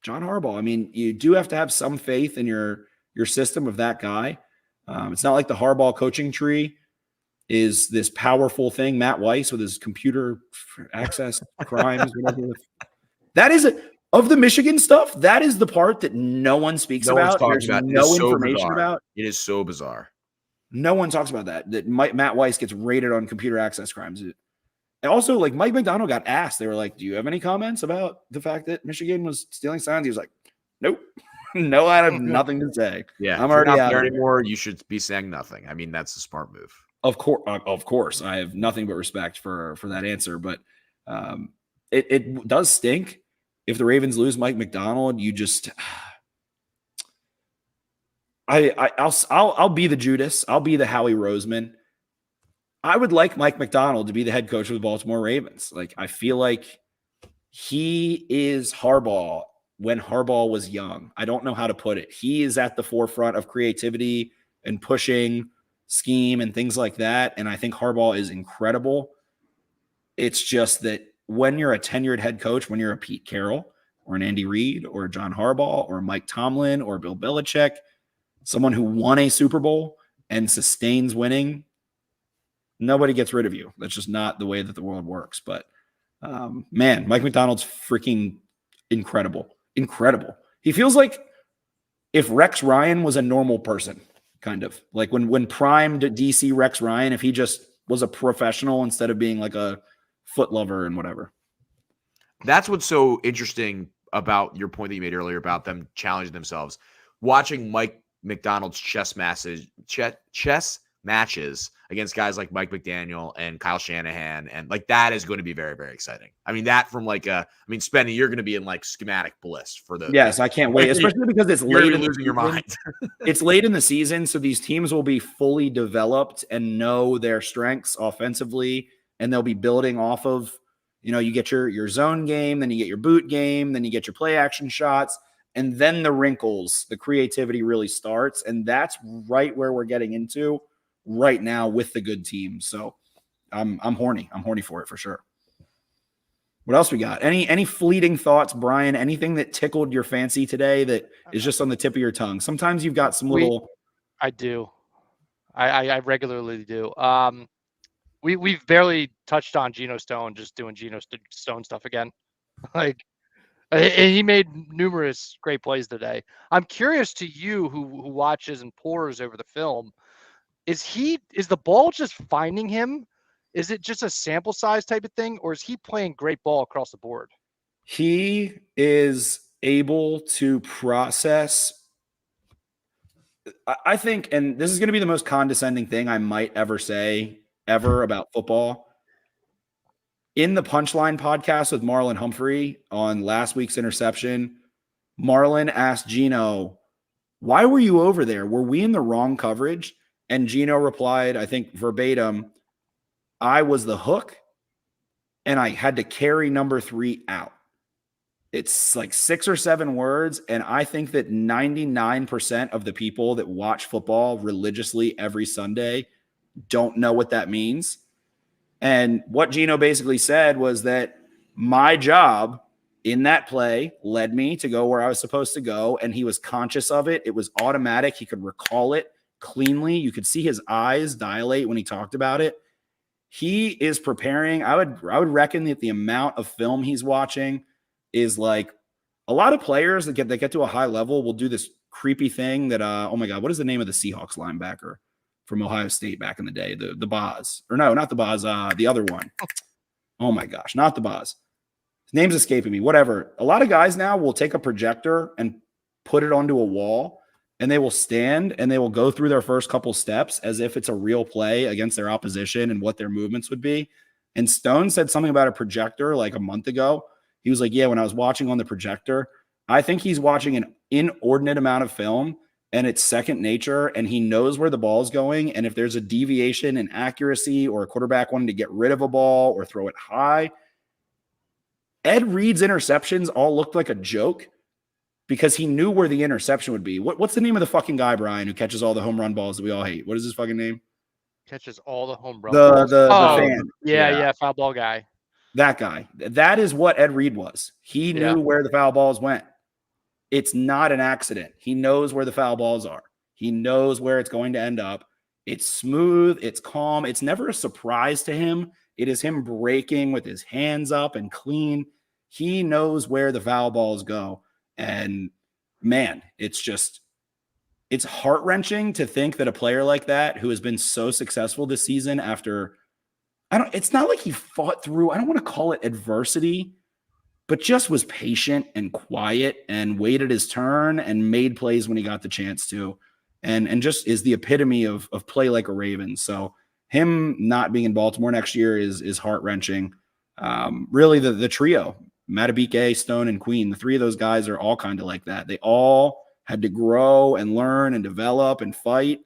John Harbaugh. I mean, you do have to have some faith in your system of that guy. It's not like the Harbaugh coaching tree is this powerful thing. Matt Weiss with his computer access crimes, whatever. That is of the Michigan stuff. That is the part that no one speaks about. There's no information about. It is so bizarre. No one talks about that Matt Weiss gets rated on computer access crimes. And also, Mike Macdonald got asked. They were like, do you have any comments about the fact that Michigan was stealing signs? He was like, nope. No, I have nothing to say. Yeah, I'm already out there anymore. You should be saying nothing. I mean, that's a smart move. Of course. I have nothing but respect for that answer. But it does stink if the Ravens lose Mike Macdonald. You just I'll be the Judas. I'll be the Howie Roseman. I would like Mike Macdonald to be the head coach of the Baltimore Ravens. I feel like he is Harbaugh when Harbaugh was young. I don't know how to put it. He is at the forefront of creativity and pushing scheme and things like that. And I think Harbaugh is incredible. It's just that when you're a tenured head coach, when you're a Pete Carroll or an Andy Reid or a John Harbaugh or Mike Tomlin or Bill Belichick, someone who won a Super Bowl and sustains winning, nobody gets rid of you. That's just not the way that the world works. But man, Mike Macdonald's freaking incredible. Incredible. He feels like if Rex Ryan was a normal person, kind of like when primed DC Rex Ryan, if he just was a professional instead of being like a foot lover and whatever. That's what's so interesting about your point that you made earlier about them challenging themselves. Watching Mike Macdonald's chess matches against guys like Mike McDaniel and Kyle Shanahan, and like that is going to be very, very exciting. I mean, that from like Spenny, you're going to be in like schematic bliss for the. Yes, I can't wait, especially because it's late. Losing your mind. It's late in the season, so these teams will be fully developed and know their strengths offensively, and they'll be building off of. You get your zone game, then you get your boot game, then you get your play action shots, and then the wrinkles, the creativity really starts, and that's right where we're getting into right now with the good teams. So I'm horny. I'm horny for it for sure. What else we got? Any fleeting thoughts, Brian? Anything that tickled your fancy today that is just on the tip of your tongue? Sometimes you've got some little. I do. I regularly do. We've barely touched on Geno Stone, just doing Geno Stone stuff again. Like he made numerous great plays today. I'm curious to you who watches and pores over the film. Is the ball just finding him? Is it just a sample size type of thing, or is he playing great ball across the board? He is able to process. I think, and this is going to be the most condescending thing I might ever say ever about football. In the Punchline podcast with Marlon Humphrey on last week's interception, Marlon asked Geno, "Why were you over there? Were we in the wrong coverage?" And Geno replied, I think verbatim, "I was the hook and I had to carry number 3 out." It's like 6 or 7 words. And I think that 99% of the people that watch football religiously every Sunday don't know what that means. And what Geno basically said was that my job in that play led me to go where I was supposed to go. And he was conscious of it. It was automatic. He could recall it cleanly. You could see his eyes dilate when he talked about it. He is preparing. I would reckon that the amount of film he's watching is like a lot of players that get to a high level will do this creepy thing that oh my God, what is the name of the Seahawks linebacker from Ohio State back in the day? The Boz. Or no, not the Boz, the other one. Oh my gosh, not the Boz. His name's escaping me. Whatever. A lot of guys now will take a projector and put it onto a wall, and they will stand and they will go through their first couple steps as if it's a real play against their opposition and what their movements would be. And Stone said something about a projector like a month ago. He was like, yeah, when I was watching on the projector, I think he's watching an inordinate amount of film and it's second nature, and he knows where the ball is going. And if there's a deviation in accuracy or a quarterback wanting to get rid of a ball or throw it high, Ed Reed's interceptions all looked like a joke because he knew where the interception would be. What's the name of the fucking guy, Brian, who catches all the home run balls that we all hate? What is his fucking name? Catches all the home run balls. The fan. Yeah, foul ball guy. That guy. That is what Ed Reed was. He knew where the foul balls went. It's not an accident. He knows where the foul balls are. He knows where it's going to end up. It's smooth. It's calm. It's never a surprise to him. It is him breaking with his hands up and clean. He knows where the foul balls go. And man, it's heart-wrenching to think that a player like that who has been so successful this season after it's not like he fought through, I don't want to call it adversity, but just was patient and quiet and waited his turn and made plays when he got the chance to, and just is the epitome of play like a Raven. So him not being in Baltimore next year is heart-wrenching. Really the trio, Matabike, Stone, and Queen, the 3 of those guys are all kind of like that. They all had to grow and learn and develop and fight.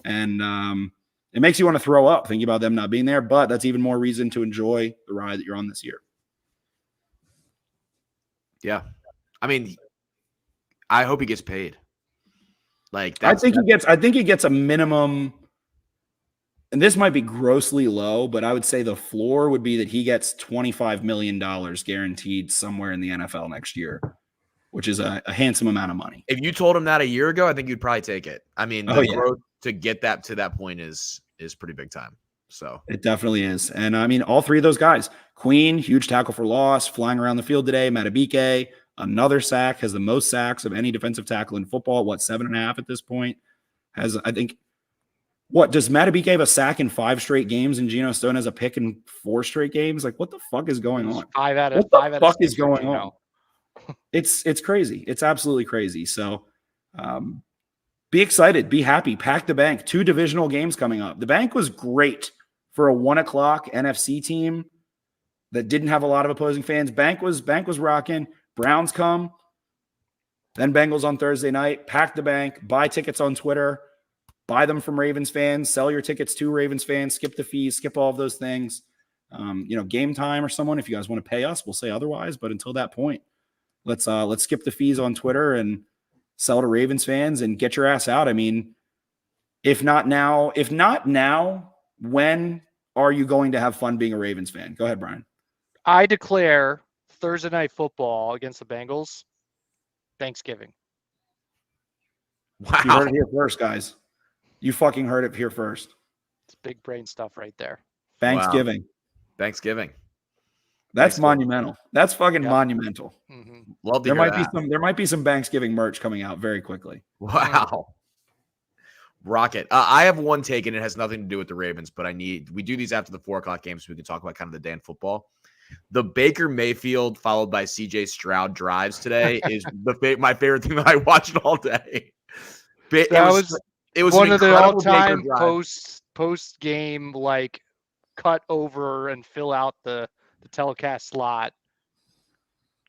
And it makes you want to throw up thinking about them not being there, but that's even more reason to enjoy the ride that you're on this year. Yeah. I mean, I hope he gets paid. Like I think he gets a minimum and this might be grossly low, but I would say the floor would be that he gets $25 million guaranteed somewhere in the NFL next year, which is a handsome amount of money. If you told him that a year ago, I think you'd probably take it. I mean, the growth to get that to that point is pretty big time. So it definitely is. And I mean, all three of those guys, Queen, huge tackle for loss, flying around the field today. Madubuike, another sack, has the most sacks of any defensive tackle in football. 7.5 at this point? Has, I think, does Madubuike have a sack in 5 straight games and Geno Stone has a pick in 4 straight games? Like, what the fuck is going on? What the fuck is going on? It's crazy. It's absolutely crazy. So be excited, be happy, pack the bank. 2 divisional games coming up. The bank was great for a 1:00 NFC team that didn't have a lot of opposing fans. Bank was rocking. Browns come, then Bengals on Thursday night. Pack the bank, buy tickets on Twitter, buy them from Ravens fans, sell your tickets to Ravens fans, skip the fees, skip all of those things. Game time or someone, if you guys want to pay us, we'll say otherwise. But until that point, let's skip the fees on Twitter and sell to Ravens fans and get your ass out. I mean, if not now, when are you going to have fun being a Ravens fan? Go ahead, Brian. I declare Thursday night football against the Bengals Thanksgiving. Wow. You heard it here first, guys. You fucking heard it here first. It's big brain stuff right there. Thanksgiving. Wow. Thanksgiving. That's monumental. That's fucking monumental. Mm-hmm. Love to hear that. There might be some Thanksgiving merch coming out very quickly. Wow. Rocket. I have one take, and it has nothing to do with the Ravens, but we do these after the 4:00 games so we can talk about kind of the day in football. The Baker Mayfield followed by CJ Stroud drives today is my favorite thing that I watched all day. It was one of the all-time post game, like, cut over and fill out the telecast slot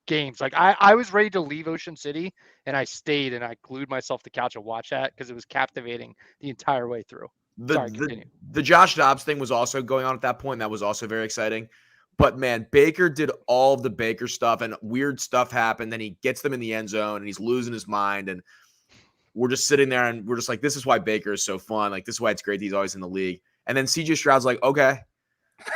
games. Like, I was ready to leave Ocean City, and I stayed and I glued myself to the couch and watched that because it was captivating the entire way through. The Josh Dobbs thing was also going on at that point. That was also very exciting. But, man, Baker did all of the Baker stuff, and weird stuff happened. Then he gets them in the end zone, and he's losing his mind. And we're just sitting there, and we're just like, this is why Baker is so fun. Like, this is why it's great that he's always in the league. And then CJ Stroud's like, okay,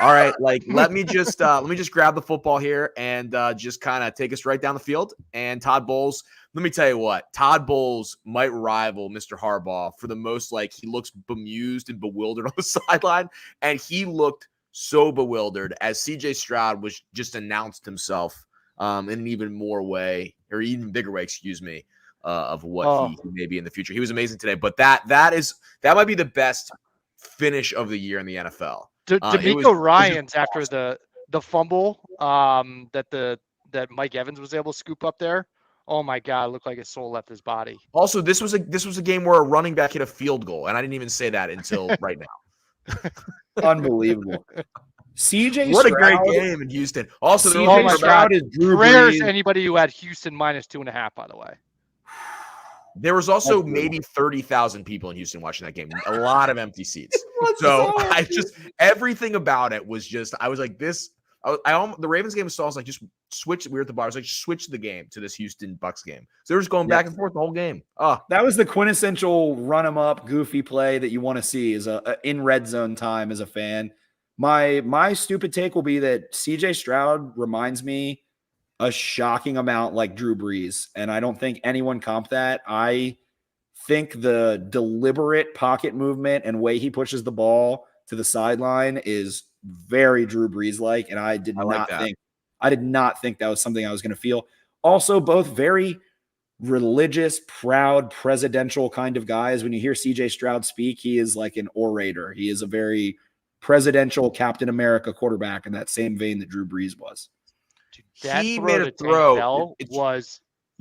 all right, like, let me just grab the football here and just kind of take us right down the field. And Todd Bowles, let me tell you what, Todd Bowles might rival Mr. Harbaugh for the most. Like, he looks bemused and bewildered on the sideline, and he looked so bewildered as CJ Stroud was just announced himself in an even more way, or even bigger way, of what he may be in the future. He was amazing today, but that might be the best finish of the year in the NFL. D'Amico Ryans after the fumble that Mike Evans was able to scoop up there. Oh my God, it looked like his soul left his body. Also, this was a game where a running back hit a field goal, and I didn't even say that until right now. Unbelievable. CJ what Stroud, a great game in Houston. Also, CJ Stroud is Drew Prayers Brees. to anybody who had Houston -2.5, by the way. There was also maybe 30,000 people in Houston watching that game. A lot of empty seats. So everything about it was just, I was like, this. The Ravens game was so I was like, just switch. We were at the bar. I was like, switch the game to this Houston Bucks game. So they were just going back and forth the whole game. That was the quintessential run 'em up, goofy play that you want to see is in red zone time as a fan. My stupid take will be that CJ Stroud reminds me a shocking amount like Drew Brees, and I don't think anyone comped that. I think the deliberate pocket movement and way he pushes the ball to the sideline is very Drew Brees-like, and I did not think that was something I was going to feel. Also, both very religious, proud, presidential kind of guys. When you hear CJ Stroud speak, he is like an orator. He is a very presidential Captain America quarterback in that same vein that Drew Brees was. He made a throw. Is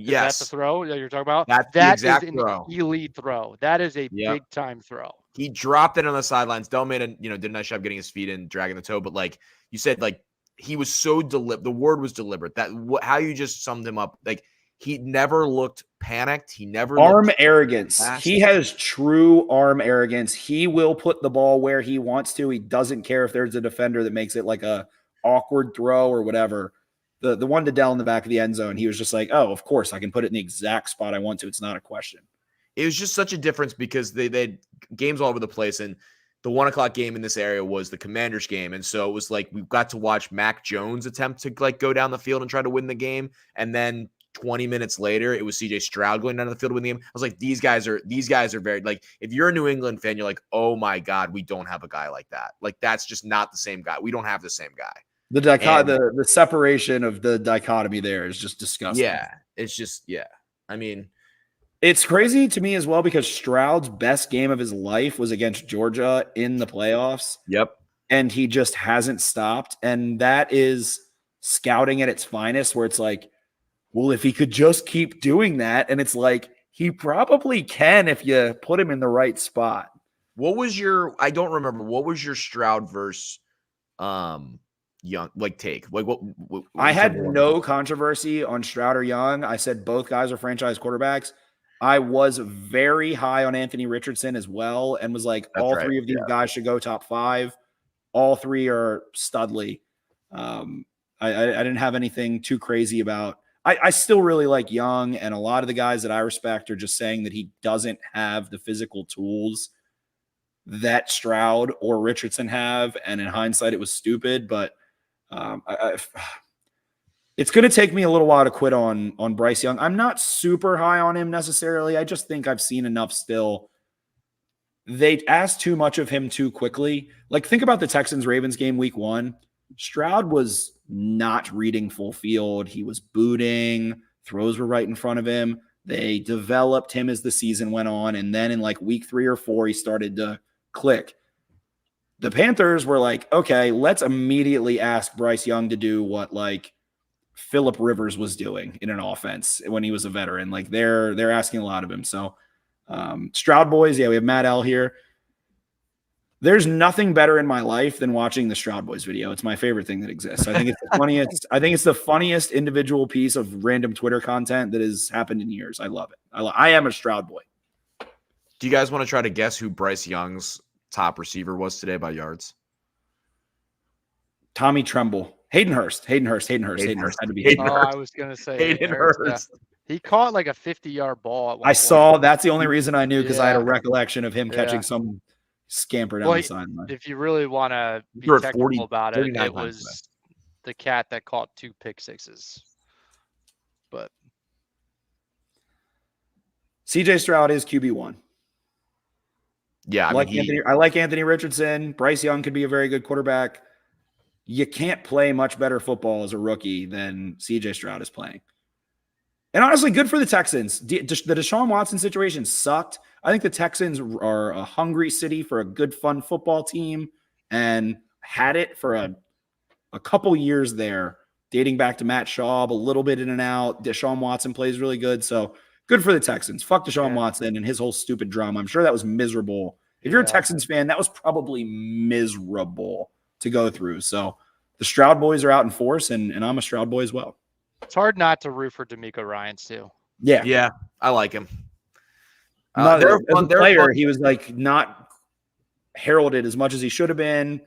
that the throw that you're talking about? That's the exact throw. Elite throw. That is a big time throw. He dropped it on the sidelines. Dell did a nice job getting his feet in, dragging the toe. But like you said, like he was so deliberate. The word was deliberate. How you just summed him up. Like he never looked panicked. He never arm arrogance. He has true arm arrogance. He will put the ball where he wants to. He doesn't care if there's a defender that makes it like a awkward throw or whatever. The one to Dell in the back of the end zone, he was just like, oh, of course, I can put it in the exact spot I want to. It's not a question. It was just such a difference because they had games all over the place. And the 1:00 game in this area was the Commanders game. And so it was like we got to watch Mac Jones attempt to like go down the field and try to win the game. And then 20 minutes later, it was CJ Stroud going down the field to win the game. I was like, these guys are very like, if you're a New England fan, you're like, oh my God, we don't have a guy like that. Like, that's just not the same guy. We don't have the same guy. The separation of the dichotomy there is just disgusting. Yeah. It's just, yeah. I mean, it's crazy to me as well because Stroud's best game of his life was against Georgia in the playoffs. Yep. And he just hasn't stopped. And that is scouting at its finest, where it's like, well, if he could just keep doing that, and it's like, he probably can if you put him in the right spot. I don't remember, what was your Stroud versus Young like take? Like what I had no controversy on Stroud or Young. I said both guys are franchise quarterbacks. I was very high on Anthony Richardson as well, and was like, all three of these guys should go top 5. All three are studly. I didn't have anything too crazy about. I still really like Young, and a lot of the guys that I respect are just saying that he doesn't have the physical tools that Stroud or Richardson have, and in hindsight, it was stupid. But it's going to take me a little while to quit on Bryce Young. I'm not super high on him necessarily. I just think I've seen enough still. They asked too much of him too quickly. Like, think about the Texans-Ravens game week 1. Stroud was not reading full field. He was booting. Throws were right in front of him. They developed him as the season went on. And then in like week 3 or 4, he started to click. The Panthers were like, okay, let's immediately ask Bryce Young to do what like Phillip Rivers was doing in an offense when he was a veteran. Like they're asking a lot of him. So Stroud boys, yeah, we have Matt L here. There's nothing better in my life than watching the Stroud Boys video. It's my favorite thing that exists. I think it's the funniest. I think it's the funniest individual piece of random Twitter content that has happened in years. I love it. I am a Stroud boy. Do you guys want to try to guess who Bryce Young's top receiver was today by yards? Tommy Tremble. Hayden Hurst. Had to be Hayden Hurst. I was going to say Hayden Hurst. Yeah. He caught like a 50-yard ball at one point. Saw. That's the only reason I knew, because I had a recollection of him catching some scamper down the sideline. If you really want to be technical about it, it was the cat that caught 2 pick sixes. But CJ Stroud is QB1. Yeah, I like Anthony Richardson. Bryce Young could be a very good quarterback. You can't play much better football as a rookie than CJ Stroud is playing. And honestly, good for the Texans. The Deshaun Watson situation sucked. I think the Texans are a hungry city for a good, fun football team, and had it for a couple years there, dating back to Matt Schaub, a little bit in and out. Deshaun Watson plays really good. So good for the Texans. Fuck Deshaun Watson and his whole stupid drama. I'm sure that was miserable. If you're a Texans fan, that was probably miserable to go through. So the Stroud boys are out in force, and I'm a Stroud boy as well. It's hard not to root for D'Amico Ryans too. Yeah, I like him. As a player, he was like not heralded as much as he should have been.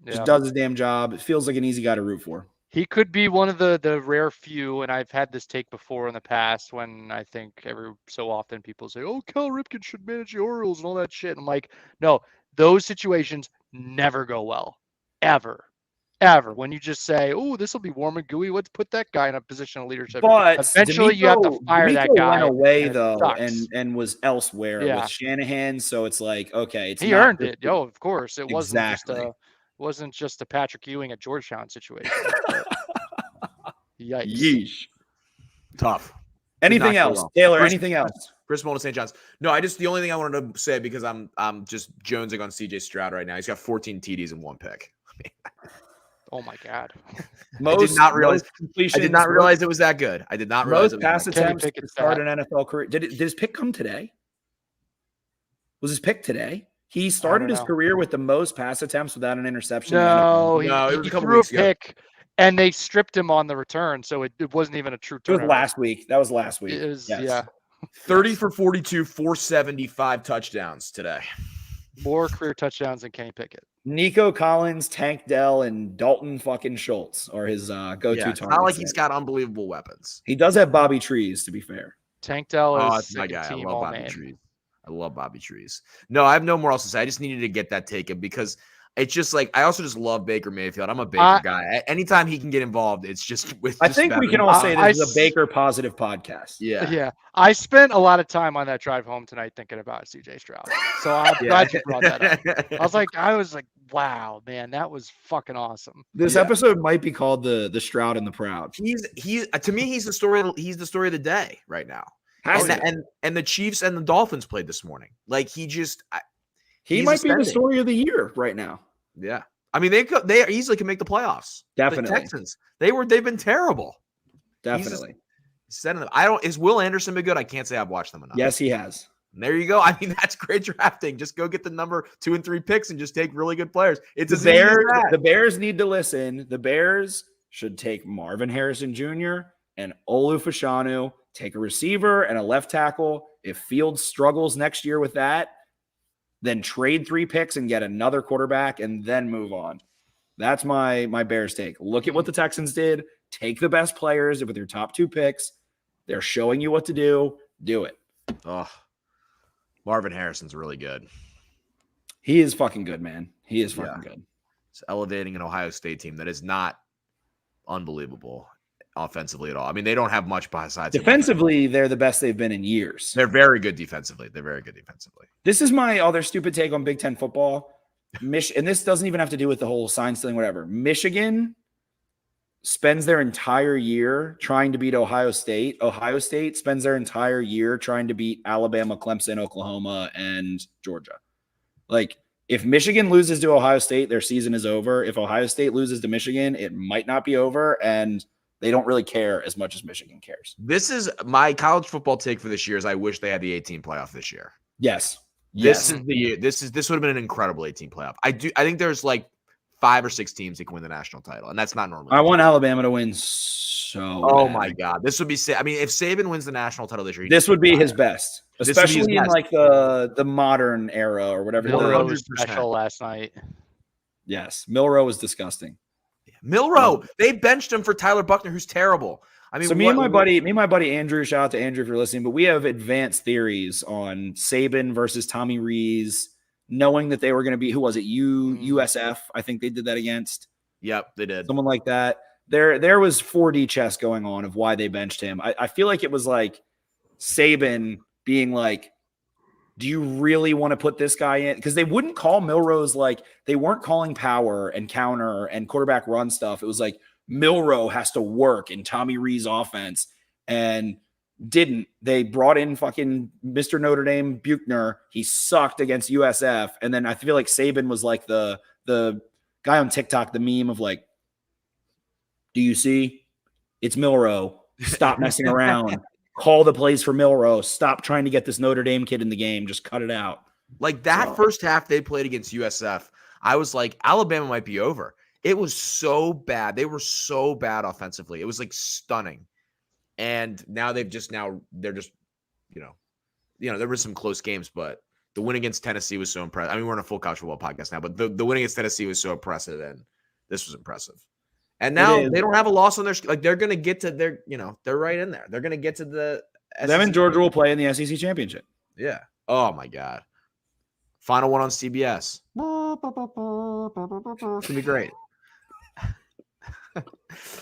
Just does his damn job. It feels like an easy guy to root for. He could be one of the rare few, and I've had this take before in the past when I think every so often people say, oh, Cal Ripken should manage the Orioles and all that shit. I'm like, no, those situations never go well. Ever. When you just say, oh, this will be warm and gooey, let's put that guy in a position of leadership. But eventually you have to fire that guy. Went away though, and was elsewhere with Shanahan. So it's like, okay, he earned it. Of course. It wasn't just a Patrick Ewing at Georgetown situation. Yikes. Yeesh. Tough. Anything else, Taylor? Anything else? Chris Mola St. John's. No, the only thing I wanted to say, because I'm just jonesing on CJ Stroud right now. He's got 14 TDs and 1 pick. Oh my God! I did not realize it was that good. I did not realize most pass attempts to start an NFL career. Did his pick come today? Was his pick today? He started his career with the most pass attempts without an interception. No, it was a couple weeks ago. And they stripped him on the return, so it wasn't even a true turnover. It was last week. That was last week. It was, yes. 30 for 42, 475 touchdowns today. More career touchdowns than Kenny Pickett. Nico Collins, Tank Dell, and Dalton fucking Schultz are his go-to targets. Not like he's got unbelievable weapons. He does have Bobby Trees, to be fair. Tank Dell is my guy. I love Bobby Trees. I love Bobby Trees. No, I have no more else to say. I just needed to get that taken because it's just like I also just love Baker Mayfield. I'm a Baker guy. Anytime he can get involved, it's just with. I think we can all say this is a Baker positive podcast. Yeah. I spent a lot of time on that drive home tonight thinking about CJ Stroud. So I'm glad you brought that up. I was like, wow, man, that was fucking awesome. This episode might be called the Stroud and the Proud. He's to me, he's the story. He's the story of the day right now. And the Chiefs and the Dolphins played this morning. Like he might be the story of the year right now. Yeah, I mean they easily can make the playoffs. Definitely, the Texans. They've been terrible. Definitely. Is Will Anderson been good? I can't say I've watched them enough. Yes, he has. There you go. I mean, that's great drafting. Just go get the number 2 and 3 picks and just take really good players. It's the Bears need to listen. The Bears should take Marvin Harrison Jr. and Olu Fashanu, take a receiver and a left tackle. If Fields struggles next year with that, then trade 3 picks and get another quarterback and then move on. That's my Bears take. Look at what the Texans did. Take the best players with your top 2 picks. They're showing you what to do. Do it. Oh, Marvin Harrison's really good. He is fucking good, man. He is fucking good. It's elevating an Ohio State team that is not unbelievable offensively at all. I mean, they don't have much besides defensively. They're the best they've been in years. They're very good defensively. This is my other stupid take on Big Ten football. And this doesn't even have to do with the whole sign stealing, whatever. Michigan spends their entire year trying to beat Ohio State. Ohio State spends their entire year trying to beat Alabama, Clemson, Oklahoma, and Georgia. Like, if Michigan loses to Ohio State, their season is over. If Ohio State loses to Michigan, it might not be over, and they don't really care as much as Michigan cares. This is my college football take for this year. Is I wish they had the 18 playoff this year. Yes. This is the year. This would have been an incredible 18 playoff. I think there's like 5 or 6 teams that can win the national title, and that's not normal. I want Alabama to win so bad. My God. This would be – I mean, if Saban wins the national title this year – this would be his best, especially in like the modern era or whatever. Milroe was special last night. Yes. Milroe was disgusting. Milroe, they benched him for Tyler Buckner, who's terrible. I mean, so me and my buddy Andrew, shout out to Andrew if you're listening, but we have advanced theories on Saban versus Tommy Rees, knowing that they were going to be, who was it? USF. I think they did that against. Yep, they did. Someone like that. There was 4D chess going on of why they benched him. I feel like it was like Saban being like, do you really want to put this guy in? Because they wouldn't call Milroe's, like, they weren't calling power and counter and quarterback run stuff. It was like Milroe has to work in Tommy Rees' offense, and didn't. They brought in fucking Mr. Notre Dame Buchner. He sucked against USF. And then I feel like Saban was like the guy on TikTok, the meme of like, do you see? It's Milroe. Stop messing around. Call the plays for Milroe. Stop trying to get this Notre Dame kid in the game. Just cut it out. Like that first half they played against USF, I was like, Alabama might be over. It was so bad. They were so bad offensively. It was like stunning. And now they're just, you know, there were some close games, but the win against Tennessee was so impressive. I mean, we're on a full college football podcast now, but the win against Tennessee was so impressive, and this was impressive. And now they don't have a loss on their, like, they're going to get to their, they're right in there. They're going to get to the SEC. Them and Georgia will play in the SEC championship. Yeah. Oh my God. Final one on CBS. It's going to be great.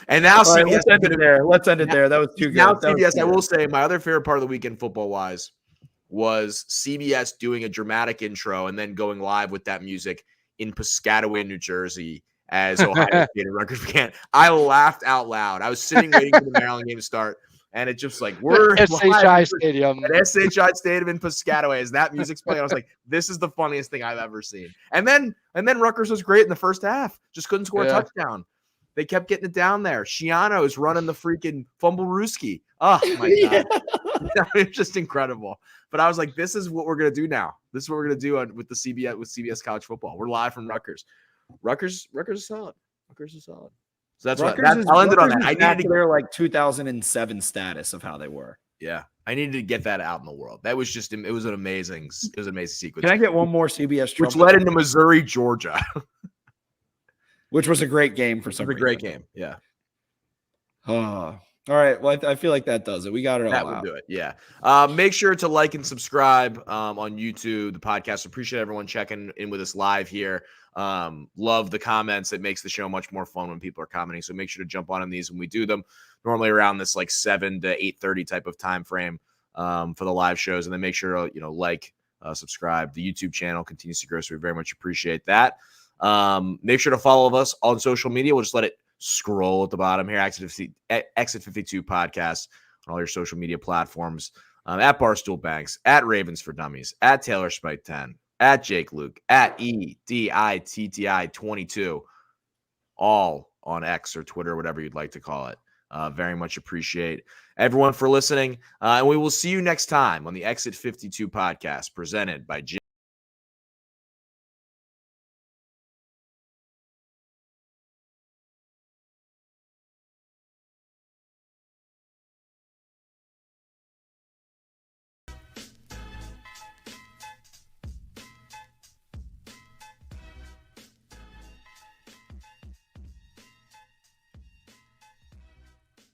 And now CBS, right, let's end it there. Let's end it there. That was too good. Now CBS, I will say my other favorite part of the weekend football wise was CBS doing a dramatic intro and then going live with that music in Piscataway, New Jersey, as Ohio State and Rutgers began. I laughed out loud. I was sitting waiting for the Maryland game to start, and it just like we're SHI Stadium at SHI Stadium in Piscataway as that music's playing. I was like, this is the funniest thing I've ever seen. And then Rutgers was great in the first half. Just couldn't score a touchdown. They kept getting it down there. Shiano is running the freaking fumble-rooski. Oh, my God. It's just incredible. But I was like, this is what we're going to do now. This is what we're going to do with CBS college football. We're live from Rutgers. Rutgers is solid. Rutgers is solid. So that's I'll end it on that. I needed to their like 2007 status of how they were. Yeah. I needed to get that out in the world. That was just, it was an amazing sequence. Can I get one more CBS trouble? Which led into Missouri, Georgia. Which was a great game for some reason. A great game, yeah. All right. Well, I feel like that does it. We got it all That will out. do it. Yeah. Make sure to like and subscribe on YouTube, the podcast. Appreciate everyone checking in with us live here. Love the comments. It makes the show much more fun when people are commenting. So make sure to jump on these when we do them. Normally around this like 7 to 8:30 type of time frame for the live shows. And then make sure to like, subscribe. The YouTube channel continues to grow, so we very much appreciate that. Make sure to follow us on social media. We'll just let it scroll at the bottom here. Exit 52 podcast on all your social media platforms. At Barstool Banks, at Ravens for Dummies, at Taylor Spike 10, at Jake Luke, at EDITTI22, all on X or Twitter, whatever you'd like to call it. Very much appreciate everyone for listening. And we will see you next time on the Exit 52 podcast presented by